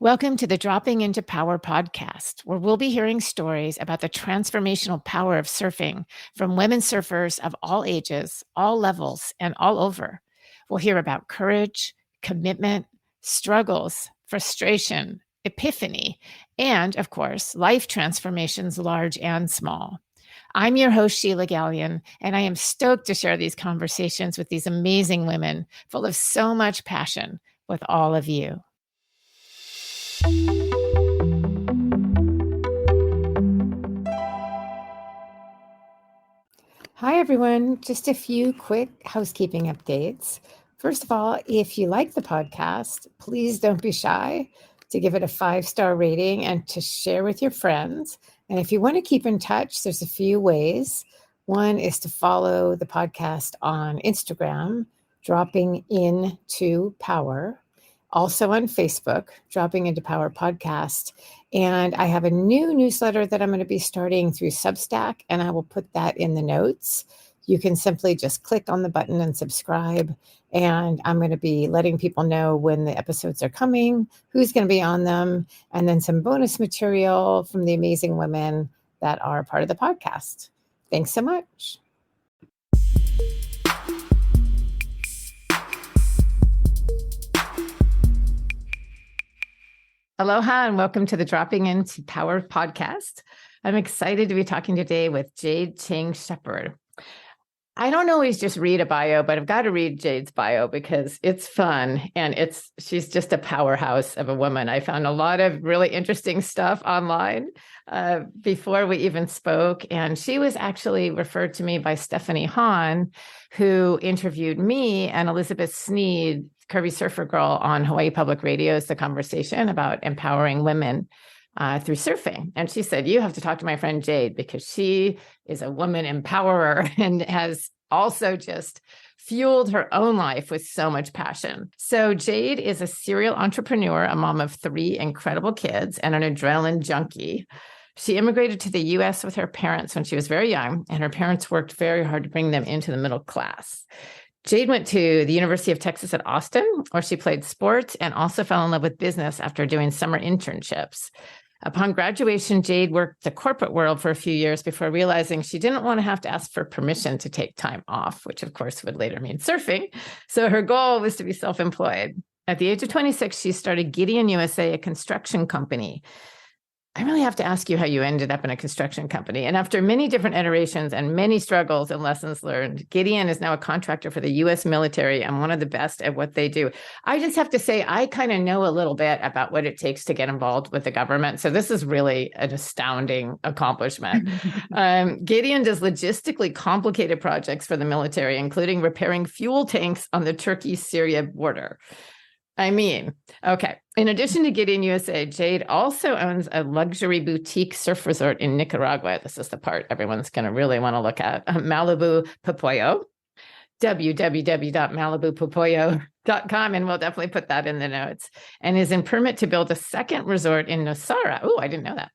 Welcome to the Dropping into Power podcast, where we'll be hearing stories about the transformational power of surfing from women surfers of all ages, all levels, and all over. We'll hear about courage, commitment, struggles, frustration, epiphany, and, of course, life transformations large and small. I'm your host, Sheila Gallion, and I am stoked to share these conversations with these amazing women full of so much passion with all of you. Hi, everyone. Just a few quick housekeeping updates. First of all, if you like the podcast, please don't be shy to give it a 5-star rating and to share with your friends. And if you want to keep in touch, there's a few ways. One is to follow the podcast on Instagram, Dropping Into Power. Also on Facebook, Dropping Into Power Podcast. And I have a new newsletter that I'm going to be starting through Substack, and I will put that in the notes. You can simply just click on the button and subscribe. And I'm going to be letting people know when the episodes are coming, who's going to be on them, and then some bonus material from the amazing women that are part of the podcast. Thanks so much. Aloha and welcome to the Dropping Into Power podcast. I'm excited to be talking today with Jade Chang Sheppard. I don't always just read a bio, but I've got to read Jade's bio because it's fun and she's just a powerhouse of a woman. I found a lot of really interesting stuff online before we even spoke. And she was actually referred to me by Stephanie Hahn, who interviewed me and Elizabeth Sneed, Curvy Surfer Girl, on Hawaii Public Radio's The Conversation about empowering women through surfing. And she said, you have to talk to my friend Jade because she is a woman empowerer and has also just fueled her own life with so much passion. So Jade is a serial entrepreneur, a mom of 3 incredible kids, and an adrenaline junkie. She immigrated to the U.S. with her parents when she was very young, and her parents worked very hard to bring them into the middle class. Jade went to the University of Texas at Austin, where she played sports and also fell in love with business after doing summer internships. Upon graduation, Jade worked the corporate world for a few years before realizing she didn't want to have to ask for permission to take time off, which of course would later mean surfing. So her goal was to be self-employed. At the age of 26, she started Gideon USA, a construction company. I really have to ask you how you ended up in a construction company. And after many different iterations and many struggles and lessons learned, Gideon is now a contractor for the U.S. military and one of the best at what they do. I just have to say, I kind of know a little bit about what it takes to get involved with the government. So this is really an astounding accomplishment. Gideon does logistically complicated projects for the military, including repairing fuel tanks on the Turkey-Syria border. Okay. In addition to Gideon USA, Jade also owns a luxury boutique surf resort in Nicaragua. This is the part everyone's going to really want to look at. Malibu Popoyo, www.malibupopoyo.com, and we'll definitely put that in the notes, and is in permit to build a second resort in Nosara. Oh, I didn't know that.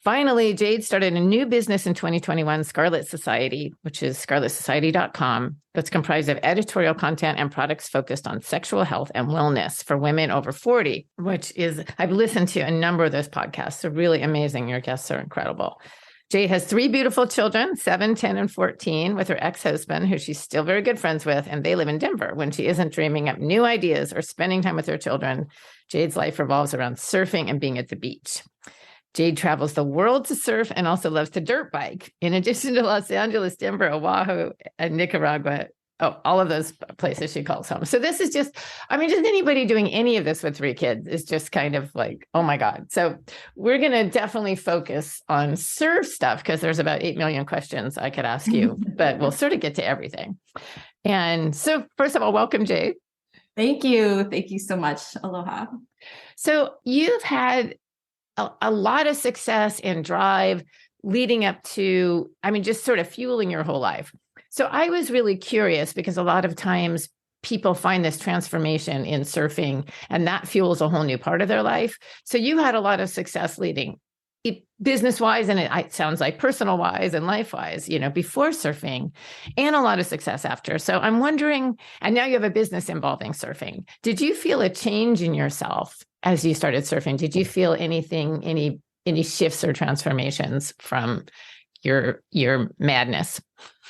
Finally, Jade started a new business in 2021, Scarlet Society, which is scarletsociety.com. That's comprised of editorial content and products focused on sexual health and wellness for women over 40, which is, I've listened to a number of those podcasts. They're really amazing. Your guests are incredible. Jade has 3 beautiful children, 7, 10, and 14, with her ex-husband, who she's still very good friends with, and they live in Denver. When she isn't dreaming up new ideas or spending time with her children, Jade's life revolves around surfing and being at the beach. Jade travels the world to surf and also loves to dirt bike. In addition to Los Angeles, Denver, Oahu, and Nicaragua, all of those places she calls home. So this is just anybody doing any of this with 3 kids is just kind of like, oh my God. So we're going to definitely focus on surf stuff because there's about 8 million questions I could ask you, but we'll sort of get to everything. And so first of all, welcome, Jade. Thank you. Thank you so much. Aloha. So you've had a lot of success and drive leading up to, just sort of fueling your whole life. So I was really curious because a lot of times people find this transformation in surfing and that fuels a whole new part of their life. So you had a lot of success leading business-wise, and it sounds like personal-wise and life-wise, before surfing, and a lot of success after. So I'm wondering, and now you have a business involving surfing. Did you feel a change in yourself as you started surfing? Did you feel anything, any shifts or transformations from your madness?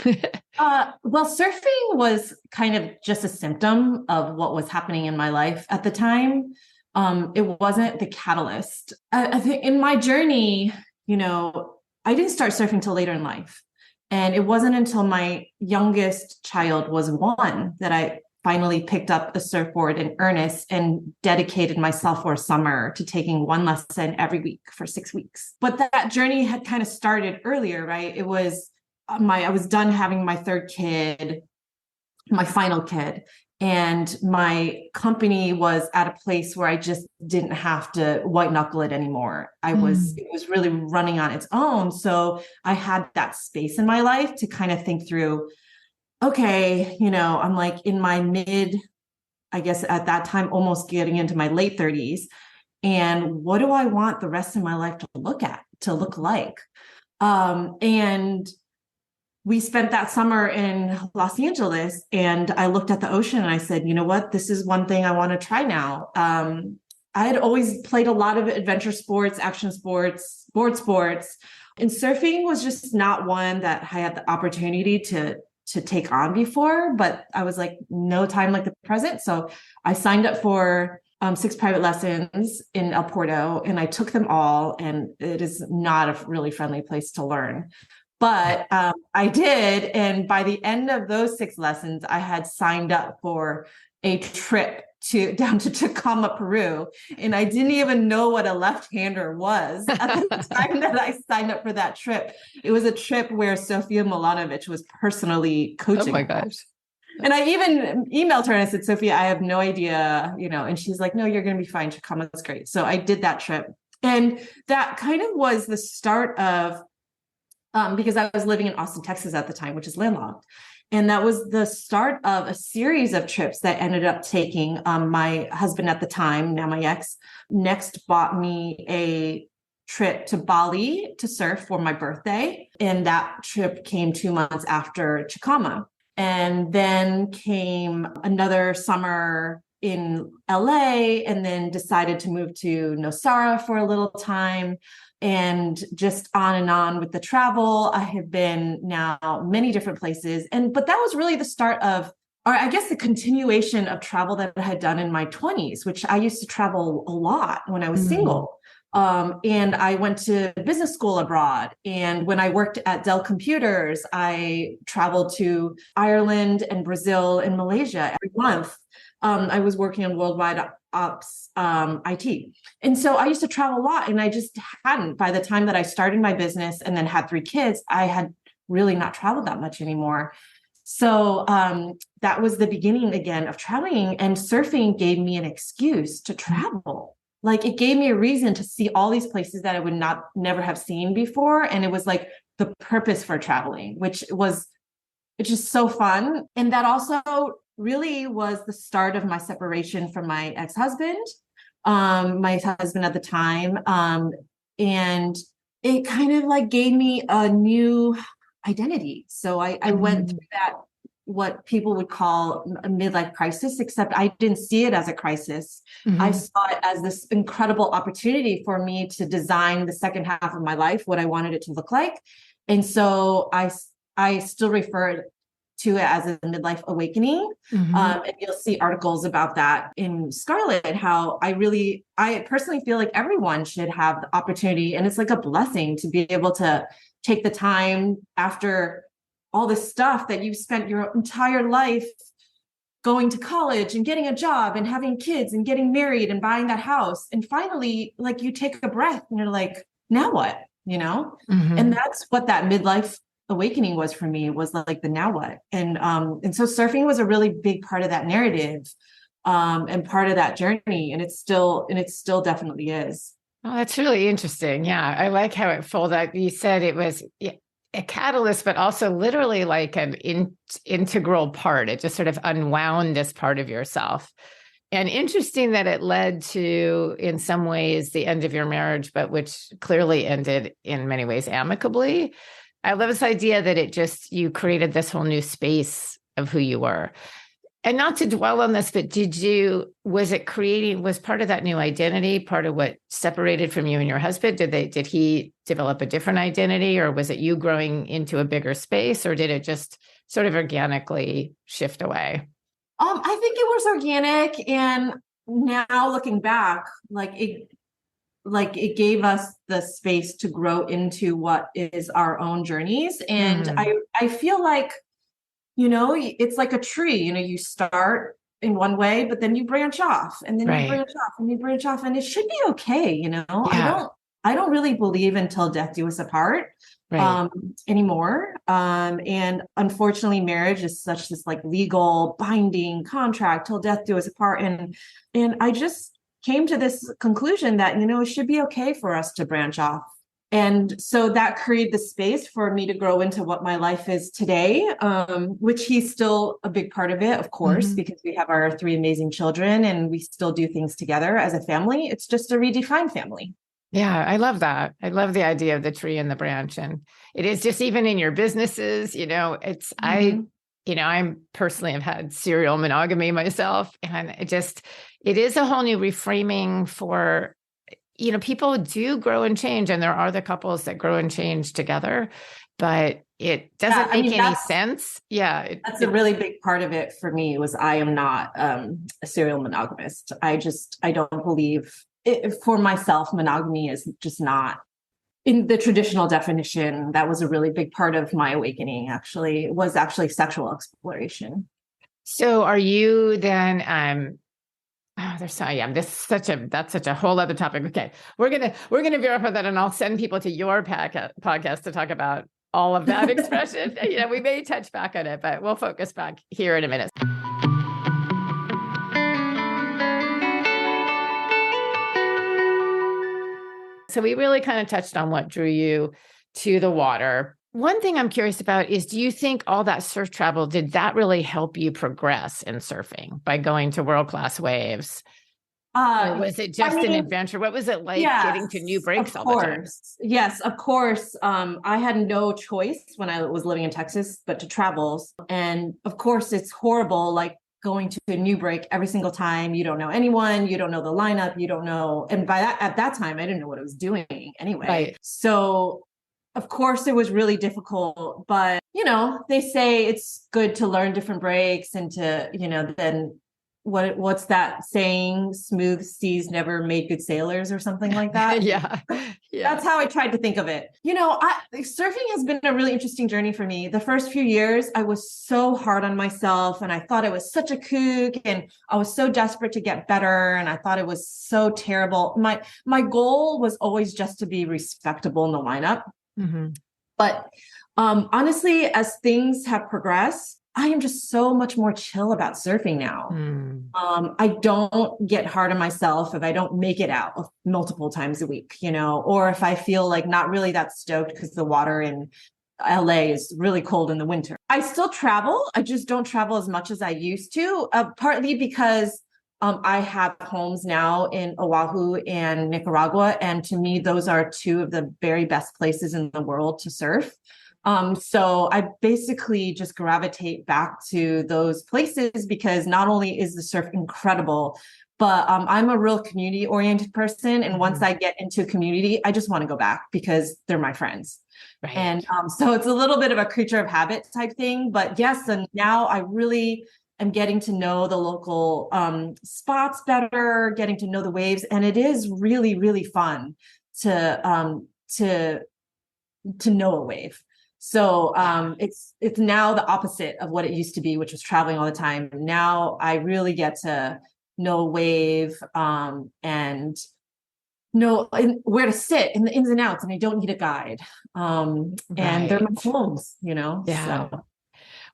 Well, surfing was kind of just a symptom of what was happening in my life at the time. It wasn't the catalyst. I think in my journey, I didn't start surfing till later in life. And it wasn't until my youngest child was 1 that I finally picked up a surfboard in earnest and dedicated myself for a summer to taking 1 lesson every week for 6 weeks. But that journey had kind of started earlier, right? It was I was done having my 3rd kid, my final kid, and my company was at a place where I just didn't have to white knuckle it anymore. It was really running on its own. So I had that space in my life to kind of think through, okay, I'm like in my I guess at that time, almost getting into my late 30s. And what do I want the rest of my life to look like? And we spent that summer in Los Angeles, and I looked at the ocean and I said, you know what, this is one thing I want to try now. I had always played a lot of adventure sports, action sports, board sports, and surfing was just not one that I had the opportunity to take on before, but I was like, no time like the present. So I signed up for 6 private lessons in El Porto, and I took them all, and it is not a really friendly place to learn. But I did. And by the end of those 6 lessons, I had signed up for a trip down to Chacama, Peru. And I didn't even know what a left-hander was at the time that I signed up for that trip. It was a trip where Sofia Milanovic was personally coaching. Oh my gosh. And I even emailed her and I said, Sophia, I have no idea, and she's like, no, you're going to be fine. Chacama's great. So I did that trip. And that kind of was the start of, because I was living in Austin, Texas at the time, which is landlocked. And that was the start of a series of trips that ended up taking. My husband at the time, now my ex, next bought me a trip to Bali to surf for my birthday. And that trip came 2 months after Chacama. And then came another summer in LA, and then decided to move to Nosara for a little time. And just on and on with the travel. I have been now many different places. But that was really the start of, or I guess the continuation of travel that I had done in my 20s, which I used to travel a lot when I was single. And I went to business school abroad. And when I worked at Dell Computers, I traveled to Ireland and Brazil and Malaysia every month. I was working on worldwide ops, IT. And so I used to travel a lot, and I just hadn't, by the time that I started my business and then had 3 kids, I had really not traveled that much anymore. So that was the beginning again of traveling, and surfing gave me an excuse to travel. Like, it gave me a reason to see all these places that I would never have seen before. And it was like the purpose for traveling, it's just so fun. And that also really was the start of my separation from my ex-husband, my husband at the time. And it kind of like gave me a new identity. So I went through that, what people would call a midlife crisis, except I didn't see it as a crisis. I saw it as this incredible opportunity for me to design the second half of my life, what I wanted it to look like. And so I still refer to it as a midlife awakening. And you'll see articles about that in Scarlet, how I personally feel like everyone should have the opportunity. And it's like a blessing to be able to take the time after all this stuff that you've spent your entire life going to college and getting a job and having kids and getting married and buying that house. And finally, like, you take a breath and you're like, now what, And that's what that midlife awakening was for me, was like the now what. And so surfing was a really big part of that narrative, and part of that journey. And it still definitely is. Oh, that's really interesting. Yeah. I like how it folded out. You said it was a catalyst, but also literally like an integral part. It just sort of unwound this part of yourself. And interesting that it led to, in some ways, the end of your marriage, but which clearly ended in many ways amicably. I love this idea that you created this whole new space of who you were. And not to dwell on this, but was part of that new identity, part of what separated from you and your husband? Did he develop a different identity, or was it you growing into a bigger space, or did it just sort of organically shift away? I think it was organic. And now looking back, it gave us the space to grow into what is our own journeys. And I feel like, it's like a tree, you start in one way, but then you branch off, and then you branch off, and you branch off, and it should be okay. Yeah. I don't really believe until death do us apart anymore. And unfortunately, marriage is such this like legal binding contract till death do us apart. And I just came to this conclusion that, it should be okay for us to branch off. And so that created the space for me to grow into what my life is today, which he's still a big part of it, of course, because we have our 3 amazing children and we still do things together as a family. It's just a redefined family. Yeah, I love that. I love the idea of the tree and the branch. And it is just even in your businesses, I'm personally have had serial monogamy myself. And it is a whole new reframing for, people do grow and change, and there are the couples that grow and change together, but it doesn't make any sense. Yeah. That's a really big part of it for me was I am not a serial monogamist. I don't believe for myself, monogamy is just not in the traditional definition. That was a really big part of my awakening, was sexual exploration. So are you then, that's such a whole other topic. Okay. We're going to verify that, and I'll send people to your podcast to talk about all of that expression. We may touch back on it, but we'll focus back here in a minute. So we really kind of touched on what drew you to the water. One thing I'm curious about is, do you think all that surf travel, did that really help you progress in surfing by going to world-class waves? Or was it just an adventure? What was it like getting to new breaks all the time? Yes, of course. I had no choice when I was living in Texas, but to travel. And of course, it's horrible, like going to a new break every single time. You don't know anyone, you don't know the lineup, you don't know. And at that time, I didn't know what I was doing anyway. Right. So of course, it was really difficult, but, they say it's good to learn different breaks and to, then what's that saying? Smooth seas never made good sailors, or something like that. Yeah. That's how I tried to think of it. Surfing has been a really interesting journey for me. The first few years, I was so hard on myself, and I thought I was such a kook, and I was so desperate to get better, and I thought it was so terrible. My goal was always just to be respectable in the lineup. But honestly, as things have progressed, I am just so much more chill about surfing now. I don't get hard on myself if I don't make it out multiple times a week, or if I feel like not really that stoked because the water in LA is really cold in the winter. I still travel. I just don't travel as much as I used to, partly because I have homes now in Oahu and Nicaragua. And to me, those are 2 of the very best places in the world to surf. So I basically just gravitate back to those places because not only is the surf incredible, but I'm a real community oriented person. And once I get into a community, I just want to go back because they're my friends. Right. And so it's a little bit of a creature of habit type thing. But yes, and now I really am getting to know the local spots better, getting to know the waves. And it is really, really fun to know a wave. So it's now the opposite of what it used to be, which was traveling all the time. Now I really get to know a wave and know where to sit and the ins and outs, and I don't need a guide. And they're my homes, Yeah. So.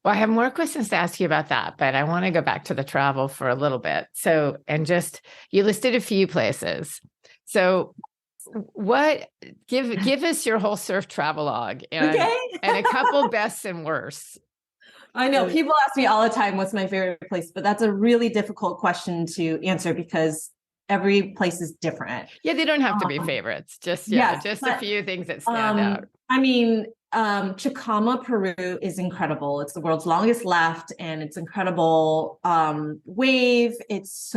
Well, I have more questions to ask you about that, but I want to go back to the travel for a little bit. So, and just, you listed a few places. So give us your whole surf travelogue and a couple bests and worsts. I know people ask me all the time, what's my favorite place, but that's a really difficult question to answer because every place is different. Yeah. They don't have to be favorites, just a few things that stand out. I mean, Chicama, Peru is incredible. It's the world's longest left, and it's incredible wave. It's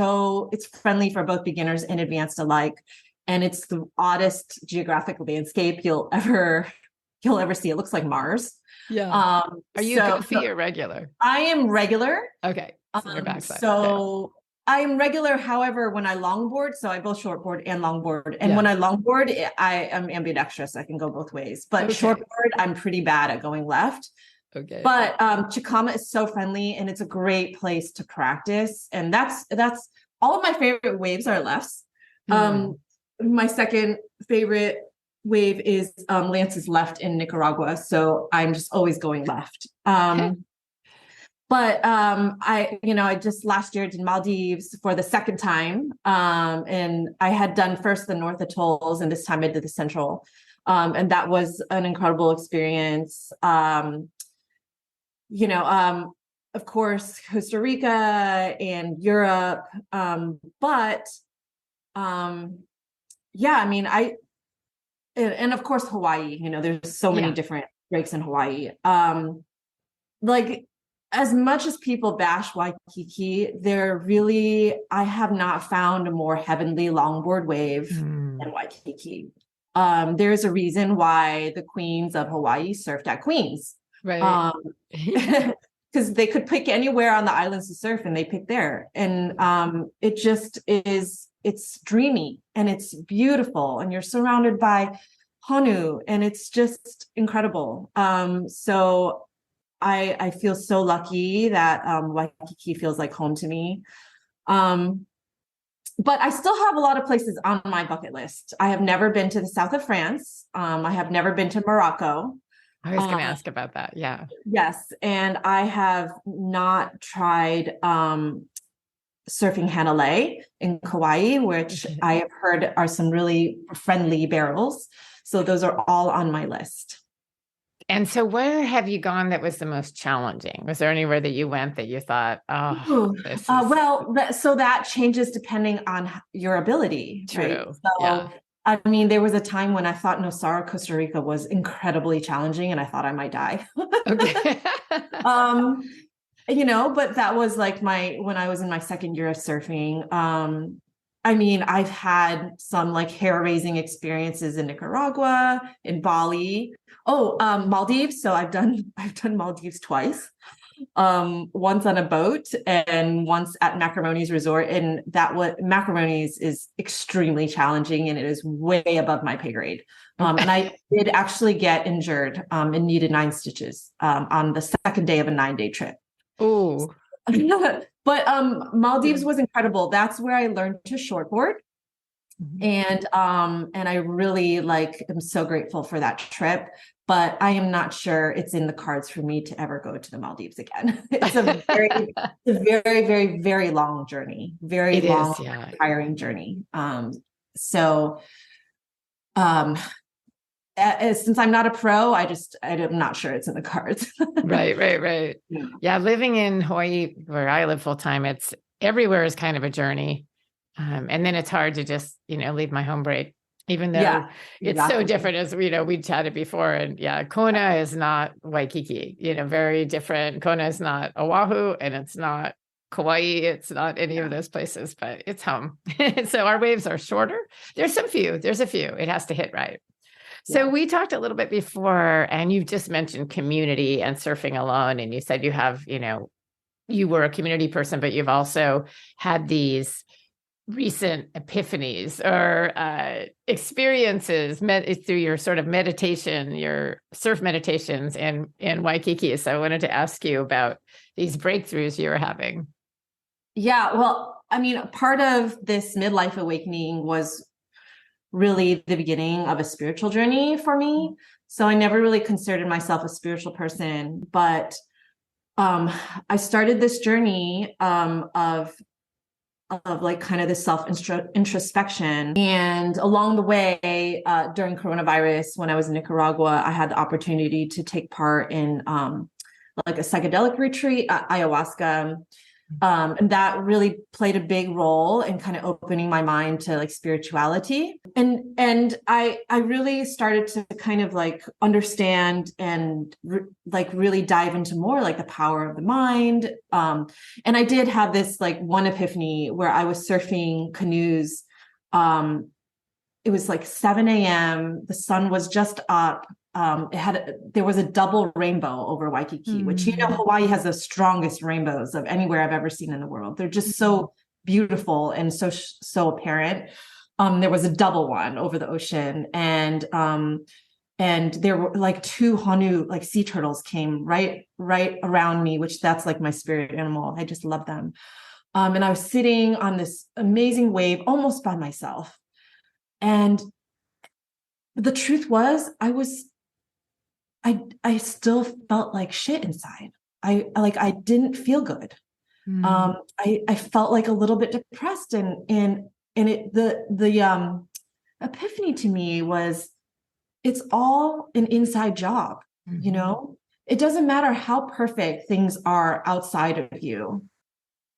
friendly for both beginners and advanced alike. And it's the oddest geographic landscape you'll ever see. It looks like Mars. Yeah. Are you goofy or regular? I am regular. Okay. So your backside. So I'm regular, however, when I longboard, so I both shortboard and longboard. And when I longboard, I am ambidextrous. I can go both ways. But shortboard, I'm pretty bad at going left. Okay. But Chicama is so friendly, and it's a great place to practice. And that's all of my favorite waves are lefts. My second favorite wave is Lance's left in Nicaragua. So I'm just always going left. But I just last year did Maldives for the second time. And I had done first the North Atolls, and this time I did the Central. And that was an incredible experience. Of course, Costa Rica and Europe. And of course, Hawaii, there's so many different breaks in Hawaii. As much as people bash Waikiki, I have not found a more heavenly longboard wave than Waikiki. There's a reason why the queens of Hawaii surfed at Queens. Right. Because they could pick anywhere on the islands to surf, and they picked there. And it just is, it's dreamy and it's beautiful, and you're surrounded by honu, and it's just incredible. So I feel so lucky that Waikiki feels like home to me. But I still have a lot of places on my bucket list. I have never been to the south of France. I have never been to Morocco. I was going to ask about that. Yeah. Yes. And I have not tried surfing Hanalei in Kauai, which I have heard are some really friendly barrels. So those are all on my list. And so where have you gone that was the most challenging? Was there anywhere that you went that you thought, so that changes depending on your ability. True. Right? So, there was a time when I thought Nosara, Costa Rica was incredibly challenging, and I thought I might die. Okay. But that was when I was in my second year of surfing. I've had some hair-raising experiences in Nicaragua, in Bali. Maldives. So I've done Maldives twice. Once on a boat and once at Macrimoni's resort. And Macrimoni's is extremely challenging, and it is way above my pay grade. And I did actually get injured and needed 9 stitches on the second day of a 9-day trip. Oh. But Maldives was incredible. That's where I learned to shortboard. And I really am so grateful for that trip, but I am not sure it's in the cards for me to ever go to the Maldives again. It's a very, very, very, very long journey, tiring journey. Since I'm not a pro, I'm not sure it's in the cards. Right. Yeah. Living in Hawaii, where I live full time, it's everywhere is kind of a journey. And then it's hard to just, leave my home break, even though it's so different, as we chatted before. And Kona is not Waikiki, very different. Kona is not Oahu, and it's not Kauai. It's not any of those places, but it's home. So our waves are shorter. There's a few. It has to hit right. So we talked a little bit before, and you've just mentioned community and surfing alone. And you said you have, you were a community person, but you've also had these recent epiphanies or experiences through your sort of meditation, your surf meditations in Waikiki. So I wanted to ask you about these breakthroughs you were having. Yeah, well, part of this midlife awakening was really the beginning of a spiritual journey for me. So I never really considered myself a spiritual person, but I started this journey of kind of this self-introspection. And along the way, during coronavirus, when I was in Nicaragua, I had the opportunity to take part in a psychedelic retreat, ayahuasca. And that really played a big role in kind of opening my mind to like spirituality. And I really started to kind of like understand and like really dive into more like the power of the mind. And I did have this like one epiphany where I was surfing canoes. It was like 7 a.m. The sun was just up. There was a double rainbow over Waikiki, which, you know, Hawaii has the strongest rainbows of anywhere I've ever seen in the world. They're just so beautiful and so apparent. There was a double one over the ocean, and there were like 2 honu, like sea turtles, came right around me, which that's like my spirit animal. I just love them. And I was sitting on this amazing wave almost by myself. And the truth was, I still felt like shit inside. I didn't feel good. I felt like a little bit depressed, and the epiphany to me was, it's all an inside job. You know, it doesn't matter how perfect things are outside of you.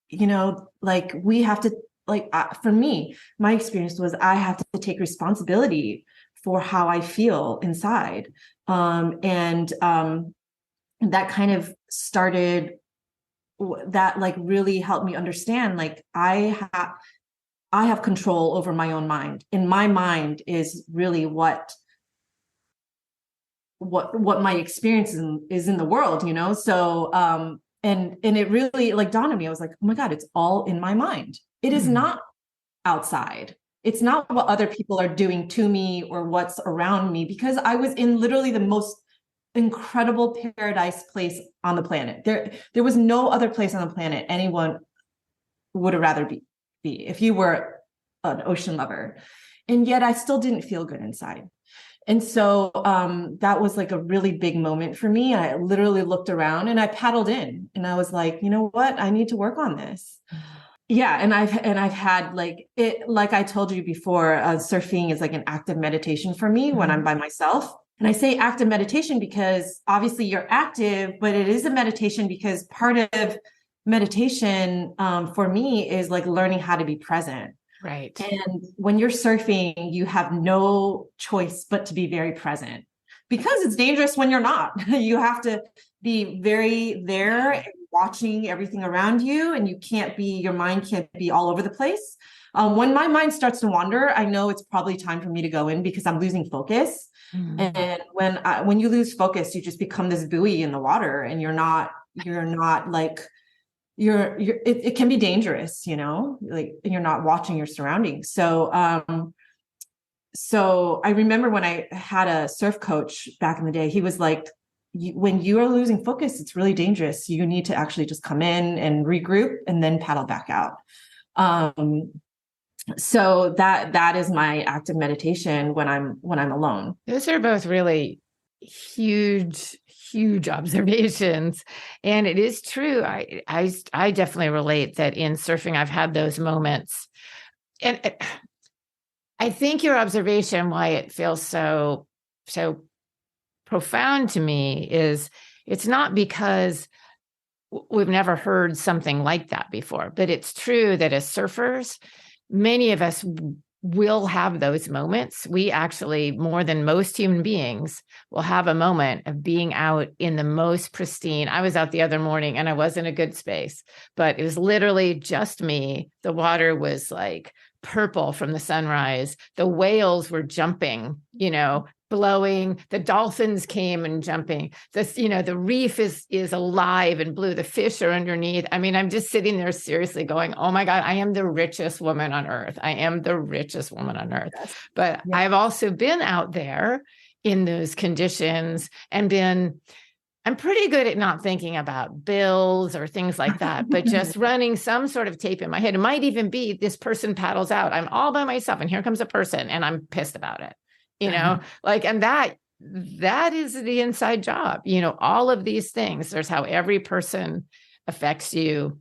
You know, like we have to, like, for me, my experience was I have to take responsibility for how I feel inside. And that kind of started, that like really helped me understand, like I have control over my own mind, and my mind is really what my experience is in the world, you know? So, and it really like dawned on me. I was like, oh my God, it's all in my mind. It is not outside. It's not what other people are doing to me or what's around me, because I was in literally the most incredible paradise place on the planet. There was no other place on the planet anyone would have rather be if you were an ocean lover. And yet I still didn't feel good inside. And so that was like a really big moment for me. I literally looked around and I paddled in, and I was like, you know what? I need to work on this. Yeah. And I've had like it, like I told you before, surfing is like an active meditation for me when I'm by myself. And I say active meditation because obviously you're active, but it is a meditation because part of meditation for me is like learning how to be present. Right. And when you're surfing, you have no choice but to be very present, because it's dangerous when you're not. You have to be very there and watching everything around you, and your mind can't be all over the place. When my mind starts to wander, I know it's probably time for me to go in because I'm losing focus. And when you lose focus, you just become this buoy in the water, and you're not like, it can be dangerous, you know, like, and you're not watching your surroundings. So I remember when I had a surf coach back in the day, he was like, when you are losing focus, it's really dangerous. You need to actually just come in and regroup and then paddle back out. So that is my active meditation when I'm alone. Those are both really huge observations. And it is true. I definitely relate that in surfing, I've had those moments. And I think your observation, why it feels so profound to me, is it's not because we've never heard something like that before, but it's true that as surfers, many of us will have those moments. We actually, more than most human beings, will have a moment of being out in the most pristine. I was out the other morning and I was in a good space, but it was literally just me. The water was like purple from the sunrise. The whales were jumping, you know, blowing. The dolphins came and jumping. This, you know, the reef is alive and blue. The fish are underneath. I mean, I'm just sitting there seriously going, oh my God, I am the richest woman on earth. I am the richest woman on earth. Yes. But yeah. I've also been out there in those conditions and I'm pretty good at not thinking about bills or things like that, but just running some sort of tape in my head. It might even be this person paddles out. I'm all by myself and here comes a person and I'm pissed about it. You know, like, and that is the inside job, you know, all of these things. There's how every person affects you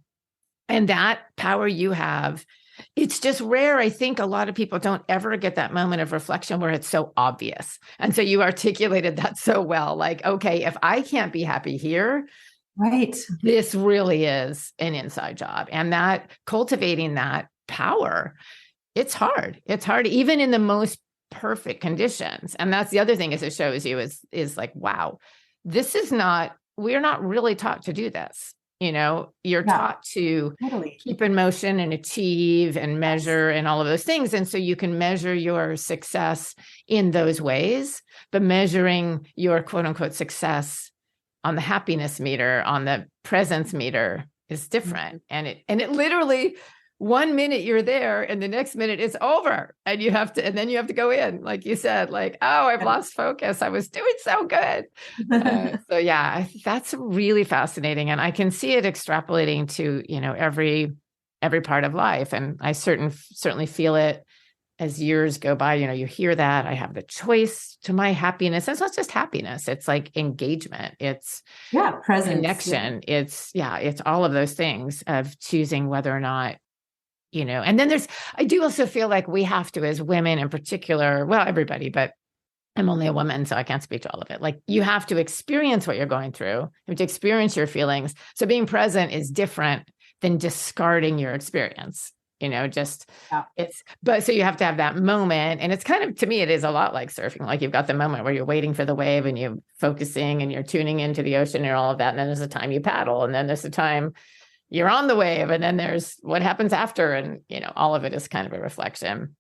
and that power you have. It's just rare. I think a lot of people don't ever get that moment of reflection where it's so obvious. And so you articulated that so well, like, okay, if I can't be happy here, Right. This really is an inside job. And that cultivating that power, it's hard. It's hard, even in the most perfect conditions. And that's the other thing is it shows you is like, wow, this is not, we're not really taught to do this. You're taught to Totally. keep in motion and achieve and measure and all of those things. And so you can measure your success in those ways, but measuring your quote unquote success on the happiness meter, on the presence meter is different. And it literally, 1 minute you're there and the next minute it's over and then you have to go in, like you said, like, oh, I've lost focus. I was doing so good. So yeah, that's really fascinating. And I can see it extrapolating to, every part of life. And I certainly feel it as years go by. You hear that I have the choice to my happiness. It's not just happiness. It's like engagement. It's presence, connection. It's all of those things of choosing whether or not, and then I do also feel like we have to, as women in particular, well, everybody, but I'm only a woman, so I can't speak to all of it. Like, you have to experience what you're going through. You have to experience your feelings. So being present is different than discarding your experience, so you have to have that moment. And it's kind of, to me, it is a lot like surfing. Like, you've got the moment where you're waiting for the wave and you're focusing and you're tuning into the ocean and all of that. And then there's a time you paddle, and then there's a time you're on the wave, and then there's what happens after. And, all of it is kind of a reflection.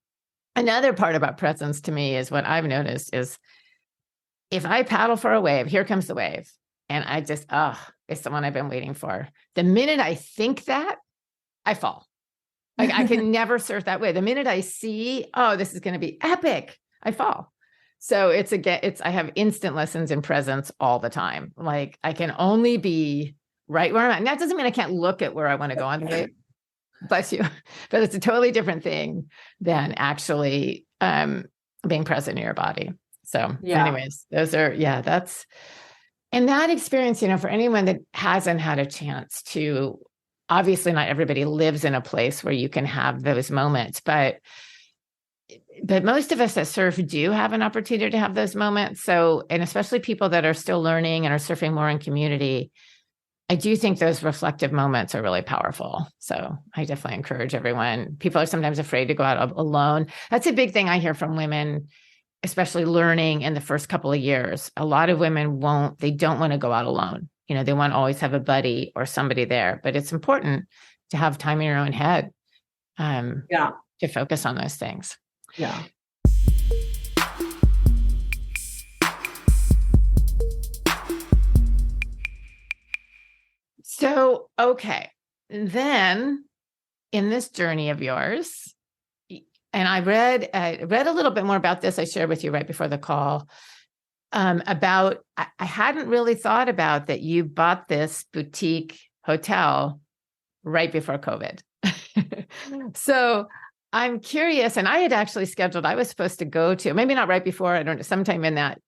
Another part about presence to me is what I've noticed is if I paddle for a wave, here comes the wave. And I just, it's the one I've been waiting for. The minute I think that, I fall. Like, I can never surf that way. The minute I see, this is going to be epic, I fall. So I have instant lessons in presence all the time. Like, I can only be right where I'm at. And that doesn't mean I can't look at where I want to go on the wave. Bless you. But it's a totally different thing than actually being present in your body. So anyways, and that experience, for anyone that hasn't had a chance to, obviously not everybody lives in a place where you can have those moments, but most of us that surf do have an opportunity to have those moments. So, and especially people that are still learning and are surfing more in community, I do think those reflective moments are really powerful. So I definitely encourage everyone. People are sometimes afraid to go out alone. That's a big thing I hear from women, especially learning in the first couple of years. A lot of women they don't want to go out alone. They want to always have a buddy or somebody there, but it's important to have time in your own head to focus on those things. Yeah. So, okay. Then in this journey of yours, and I read a little bit more about this. I shared with you right before the call about, I hadn't really thought about that you bought this boutique hotel right before COVID. So I'm curious, and I had actually scheduled, I was supposed to go to, maybe not right before, I don't know, sometime in that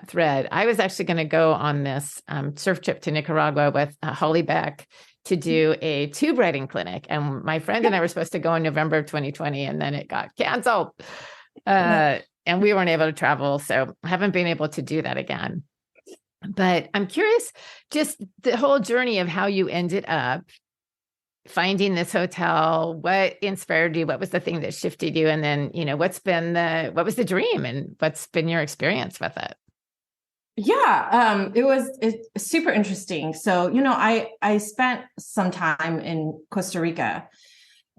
thread, I was actually going to go on this surf trip to Nicaragua with Holly Beck to do a tube riding clinic. And my friend and I were supposed to go in November of 2020, and then it got canceled. And we weren't able to travel. So I haven't been able to do that again. But I'm curious, just the whole journey of how you ended up finding this hotel, what inspired you, what was the thing that shifted you? And then, what was the dream and what's been your experience with it? Yeah, it's super interesting. So, I spent some time in Costa Rica,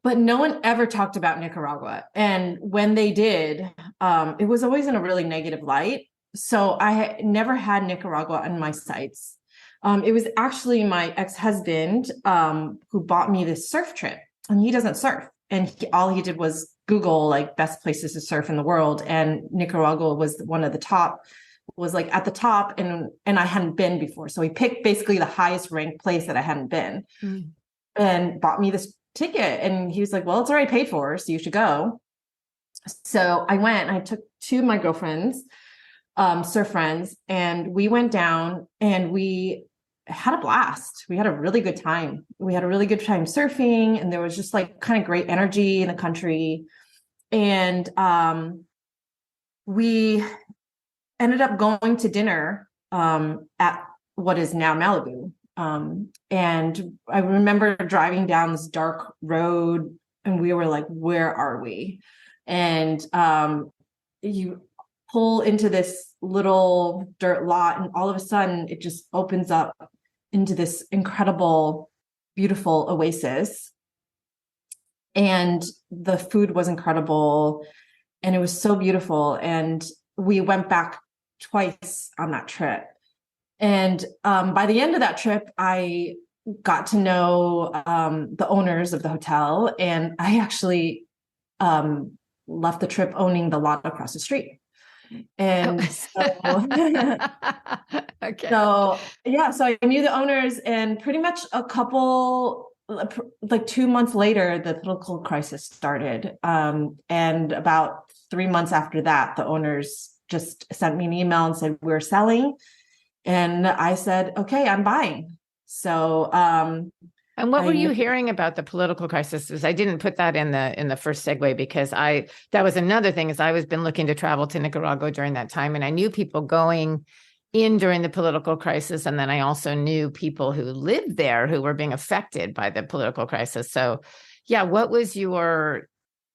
but no one ever talked about Nicaragua. And when they did, it was always in a really negative light. So I never had Nicaragua on my sights. It was actually my ex-husband who bought me this surf trip, and he doesn't surf. And all he did was Google like best places to surf in the world. And Nicaragua was one of the top, was like at the top, and I hadn't been before. So he picked basically the highest ranked place that I hadn't been and bought me this ticket. And he was like, well, it's already paid for, so you should go. So I went, I took two of my girlfriends, surf friends, and we went down and we had a blast. We had a really good time. We had a really good time surfing, and there was just like kind of great energy in the country. And we ended up going to dinner at what is now Malibu. And I remember driving down this dark road and we were like, where are we? And you pull into this little dirt lot and all of a sudden it just opens up into this incredible, beautiful oasis. And the food was incredible and it was so beautiful. And we went back twice on that trip. And by the end of that trip, I got to know the owners of the hotel, and I actually left the trip owning the lot across the street. And Okay. so I knew the owners, and pretty much like 2 months later, the political crisis started. And about 3 months after that, the owners just sent me an email and said, we're selling. And I said, okay, I'm buying. So, and what were you hearing about the political crisis? Because I didn't put that in the first segue, because that was another thing, is I was been looking to travel to Nicaragua during that time, and I knew people going in during the political crisis, and then I also knew people who lived there who were being affected by the political crisis. So, yeah, what was your?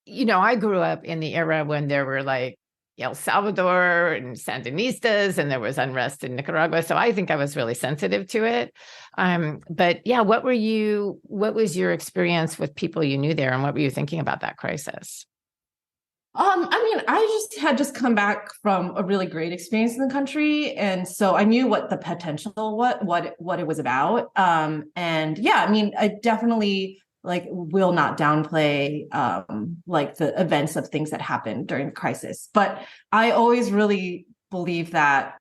I grew up in the era when there were like El Salvador and Sandinistas, and there was unrest in Nicaragua. So I think I was really sensitive to it. But yeah, what was your experience with people you knew there, and what were you thinking about that crisis? I had just come back from a really great experience in the country. And so I knew what the potential, what it was about. And yeah, I definitely will not downplay like the events of things that happened during the crisis. But I always really believe that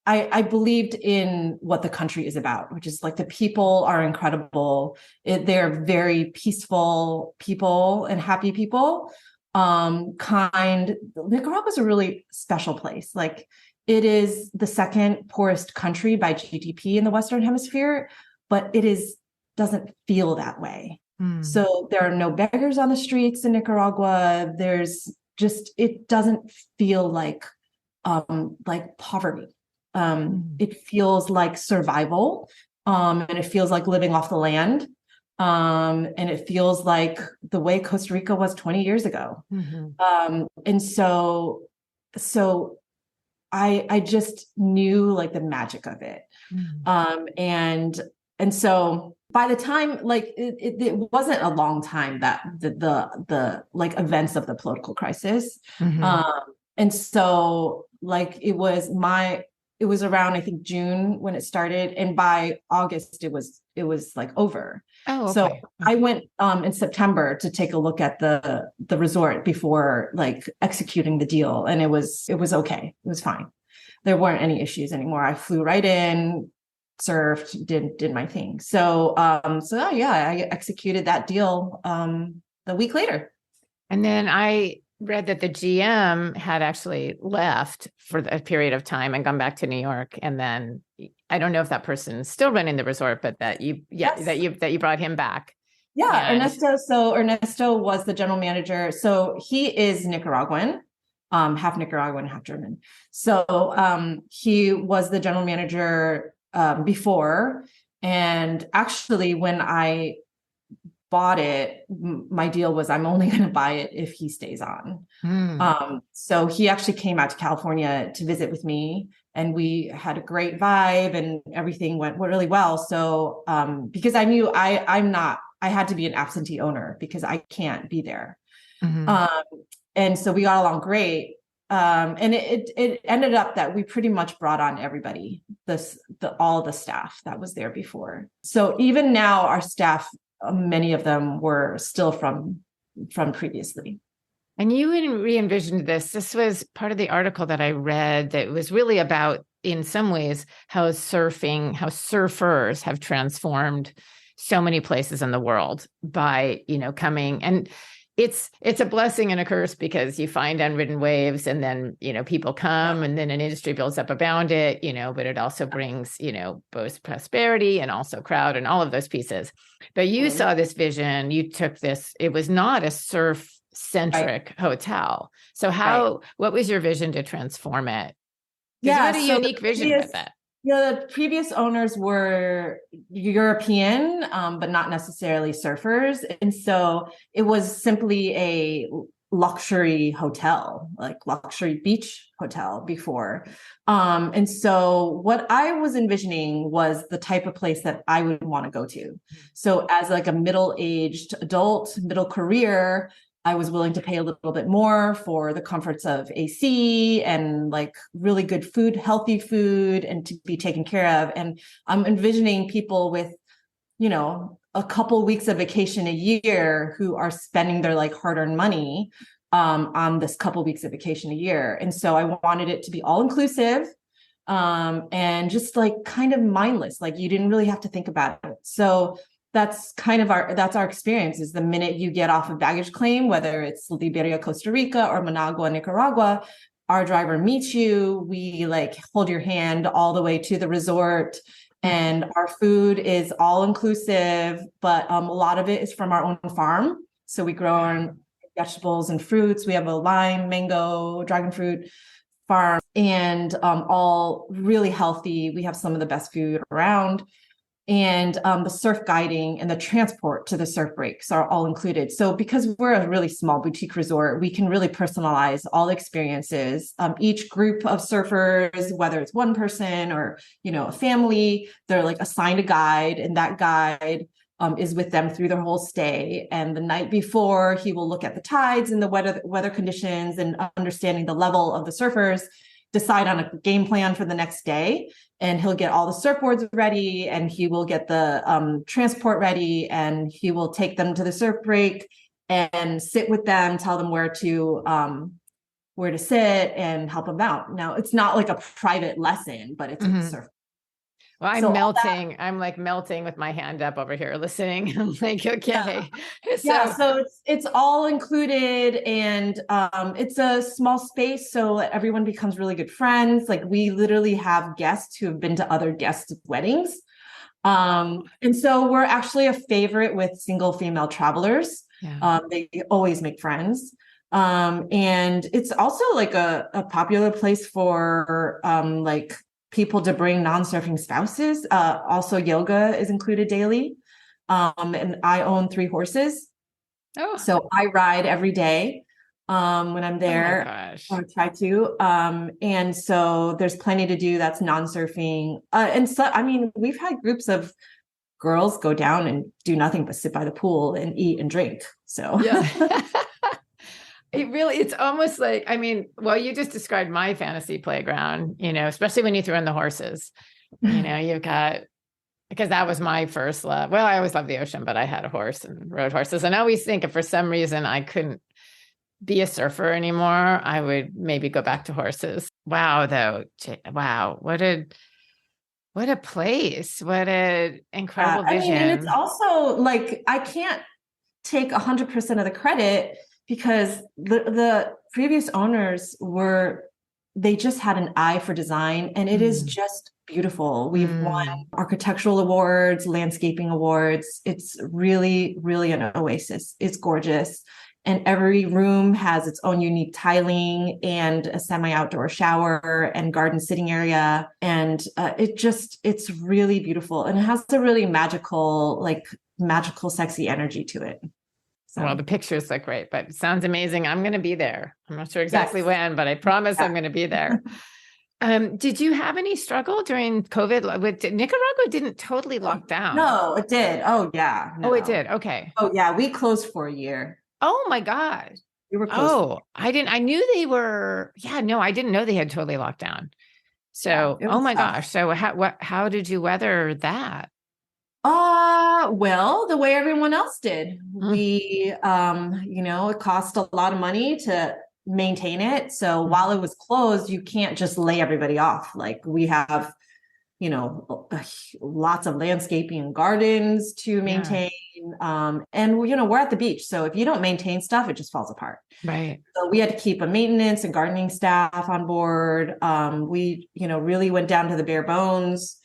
I believed in what the country is about, which is like the people are incredible. They're very peaceful people and happy people, kind. Nicaragua is a really special place. Like, it is the second poorest country by GDP in the Western Hemisphere, but doesn't feel that way. So there are no beggars on the streets in Nicaragua. It doesn't feel like poverty. It feels like survival, and it feels like living off the land, and it feels like the way Costa Rica was 20 years ago. And so I just knew like the magic of it. And so by the time, like, it wasn't a long time that the like events of the political crisis. And so like it was around, I think, June when it started, and by August it was like over. Oh, okay. So I went in September to take a look at the resort before like executing the deal, and it was okay. It was fine. There weren't any issues anymore. I flew right in, surfed, did my thing. So yeah, I executed that deal the week later. And then I read that the GM had actually left for a period of time and gone back to New York. And then I don't know if that person's still running the resort, but that you brought him back. Yeah, Ernesto. So Ernesto was the general manager. So he is Nicaraguan, half Nicaraguan, half German. So he was the general manager before. And actually, when I bought it, my deal was I'm only going to buy it if he stays on. So he actually came out to California to visit with me, and we had a great vibe, and everything went really well. So because I knew I had to be an absentee owner because I can't be there. And so we got along great. And it ended up that we pretty much brought on everybody, all the staff that was there before. So even now, our staff, many of them were still from previously. And you re-envisioned this. This was part of the article that I read that was really about, in some ways, how surfers have transformed so many places in the world by, coming. And it's a blessing and a curse, because you find unridden waves, and then, people come, and then an industry builds up around it, but it also brings, both prosperity and also crowd and all of those pieces. But you saw this vision, you took this, it was not a surf-centric hotel. So what was your vision to transform it? You had a unique vision with it. The previous owners were European, but not necessarily surfers. And so it was simply a luxury hotel, like luxury beach hotel before. And so what I was envisioning was the type of place that I would want to go to. So as like a middle-aged adult, middle career, I was willing to pay a little bit more for the comforts of AC and like really good food, healthy food, and to be taken care of. And I'm envisioning people with, a couple weeks of vacation a year who are spending their like hard-earned money on this couple weeks of vacation a year. And so I wanted it to be all inclusive and just like kind of mindless, like you didn't really have to think about it. So that's kind of our experience is the minute you get off a baggage claim, whether it's Liberia, Costa Rica, or Managua, Nicaragua, our driver meets you. We like hold your hand all the way to the resort, and our food is all inclusive, but a lot of it is from our own farm. So we grow our own vegetables and fruits. We have a lime, mango, dragon fruit farm, and all really healthy. We have some of the best food around. And the surf guiding and the transport to the surf breaks are all included. So because we're a really small boutique resort, we can really personalize all the experiences. Each group of surfers, whether it's one person or, a family, they're like assigned a guide, and that guide is with them through their whole stay. And the night before, he will look at the tides and the weather conditions and understanding the level of the surfers, decide on a game plan for the next day. And he'll get all the surfboards ready, and he will get the transport ready, and he will take them to the surf break and sit with them, tell them where to sit and help them out. Now, it's not like a private lesson, but it's a surf. Well, I'm melting. I'm like melting with my hand up over here listening. I'm like, okay. So it's all included, and it's a small space, so everyone becomes really good friends. Like we literally have guests who have been to other guests' weddings. And so we're actually a favorite with single female travelers. Yeah. They always make friends. And it's also like a popular place for like people to bring non-surfing spouses. Also yoga is included daily. And I own 3 horses. Oh, so I ride every day when I'm there. Oh my gosh. I try to. And so there's plenty to do that's non-surfing. And so, I mean, we've had groups of girls go down and do nothing but sit by the pool and eat and drink. So yeah. It's almost like, I mean, well, you just described my fantasy playground, especially when you throw in the horses, you've got, because that was my first love. Well, I always loved the ocean, but I had a horse and rode horses. And I always think if for some reason I couldn't be a surfer anymore, I would maybe go back to horses. Wow, though. Wow. What a place. What an incredible vision. And it's also like, I can't take 100% of the credit, because the previous owners they just had an eye for design, and it is just beautiful. We've won architectural awards, landscaping awards. It's really, really an oasis. It's gorgeous. And every room has its own unique tiling and a semi-outdoor shower and garden sitting area. And it's really beautiful. And it has a really magical, sexy energy to it. So. Well, the pictures look great, but it sounds amazing. I'm going to be there. I'm not sure exactly when, but I promise I'm going to be there. Did you have any struggle during COVID? Nicaragua didn't totally lock down. No, it did. Oh, yeah. No. Oh, it did. Okay. Oh, yeah. We closed for a year. Oh, my God. We were closed. I knew they were. Yeah, no, I didn't know they had totally locked down. So, oh my gosh. So how did you weather that? Well, the way everyone else did. We, it cost a lot of money to maintain it. So while it was closed, you can't just lay everybody off. Like we have, lots of landscaping and gardens to maintain. And we're at the beach. So if you don't maintain stuff, it just falls apart. Right. So we had to keep a maintenance and gardening staff on board. We, really went down to the bare bones.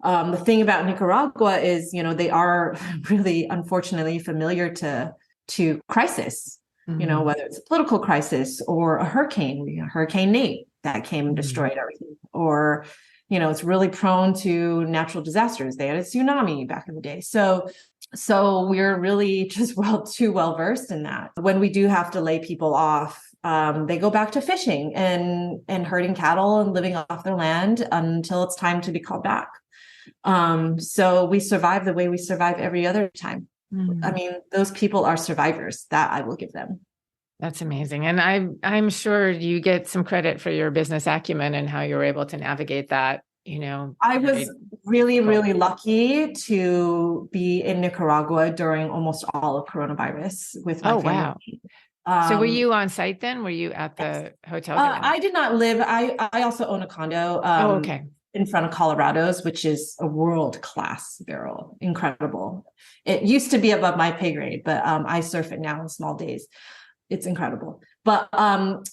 The thing about Nicaragua is, they are really, unfortunately, familiar to crisis, whether it's a political crisis or a hurricane, Hurricane Nate that came and destroyed everything, or, it's really prone to natural disasters. They had a tsunami back in the day. So we're really just too well versed in that. When we do have to lay people off, they go back to fishing and herding cattle and living off their land until it's time to be called back. So we survive the way we survive every other time. I mean, those people are survivors. That I will give them. That's amazing. And I'm sure you get some credit for your business acumen and how you were able to navigate that. I was really, really lucky to be in Nicaragua during almost all of coronavirus with my family. Wow. So were you on site then? Were you at the hotel? I did not live. I also own a condo. Okay. In front of Colorado's, which is a world-class barrel. Incredible. It used to be above my pay grade, but I surf it now in small days. It's incredible. But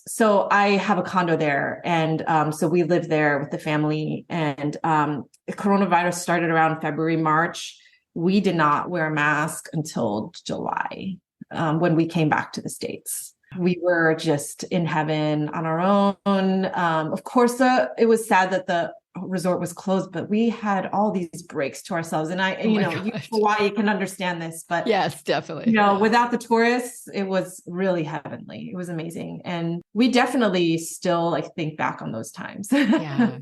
so I have a condo there. And so we live there with the family. And the coronavirus started around February, March. We did not wear a mask until July when we came back to the States. We were just in heaven on our own. Of course, it was sad that the resort was closed, but we had all these breaks to ourselves. And Hawaii can understand this, but yes, definitely. Without the tourists, it was really heavenly. It was amazing. And we definitely still think back on those times. Yeah.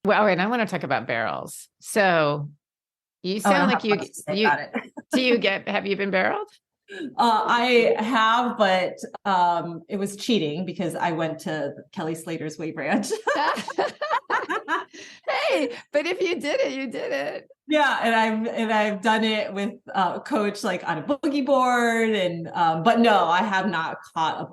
Well, and I want to talk about barrels. So you sound like have you been barreled? I have, but it was cheating because I went to Kelly Slater's Wave Ranch. Hey, but if you did it, you did it. Yeah, and I've done it with a coach on a boogie board, and but no, I have not caught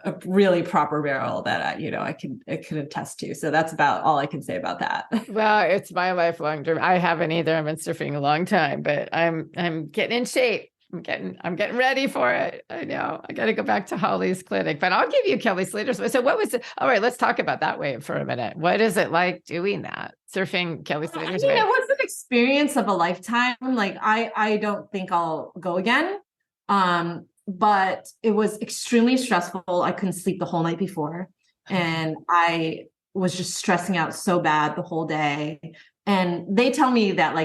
a really proper barrel that I can attest to. So that's about all I can say about that. Well, it's my lifelong dream. I haven't either. I've been surfing a long time, but I'm getting in shape. I'm getting ready for it. I know I got to go back to Holly's clinic, but I'll give you Kelly Slater's. So what was it? All right, let's talk about that wave for a minute. What is it like doing that? Surfing Kelly Slater's wave? It was an experience of a lifetime. I don't think I'll go again. But it was extremely stressful. I couldn't sleep the whole night before. And I was just stressing out so bad the whole day. And they tell me that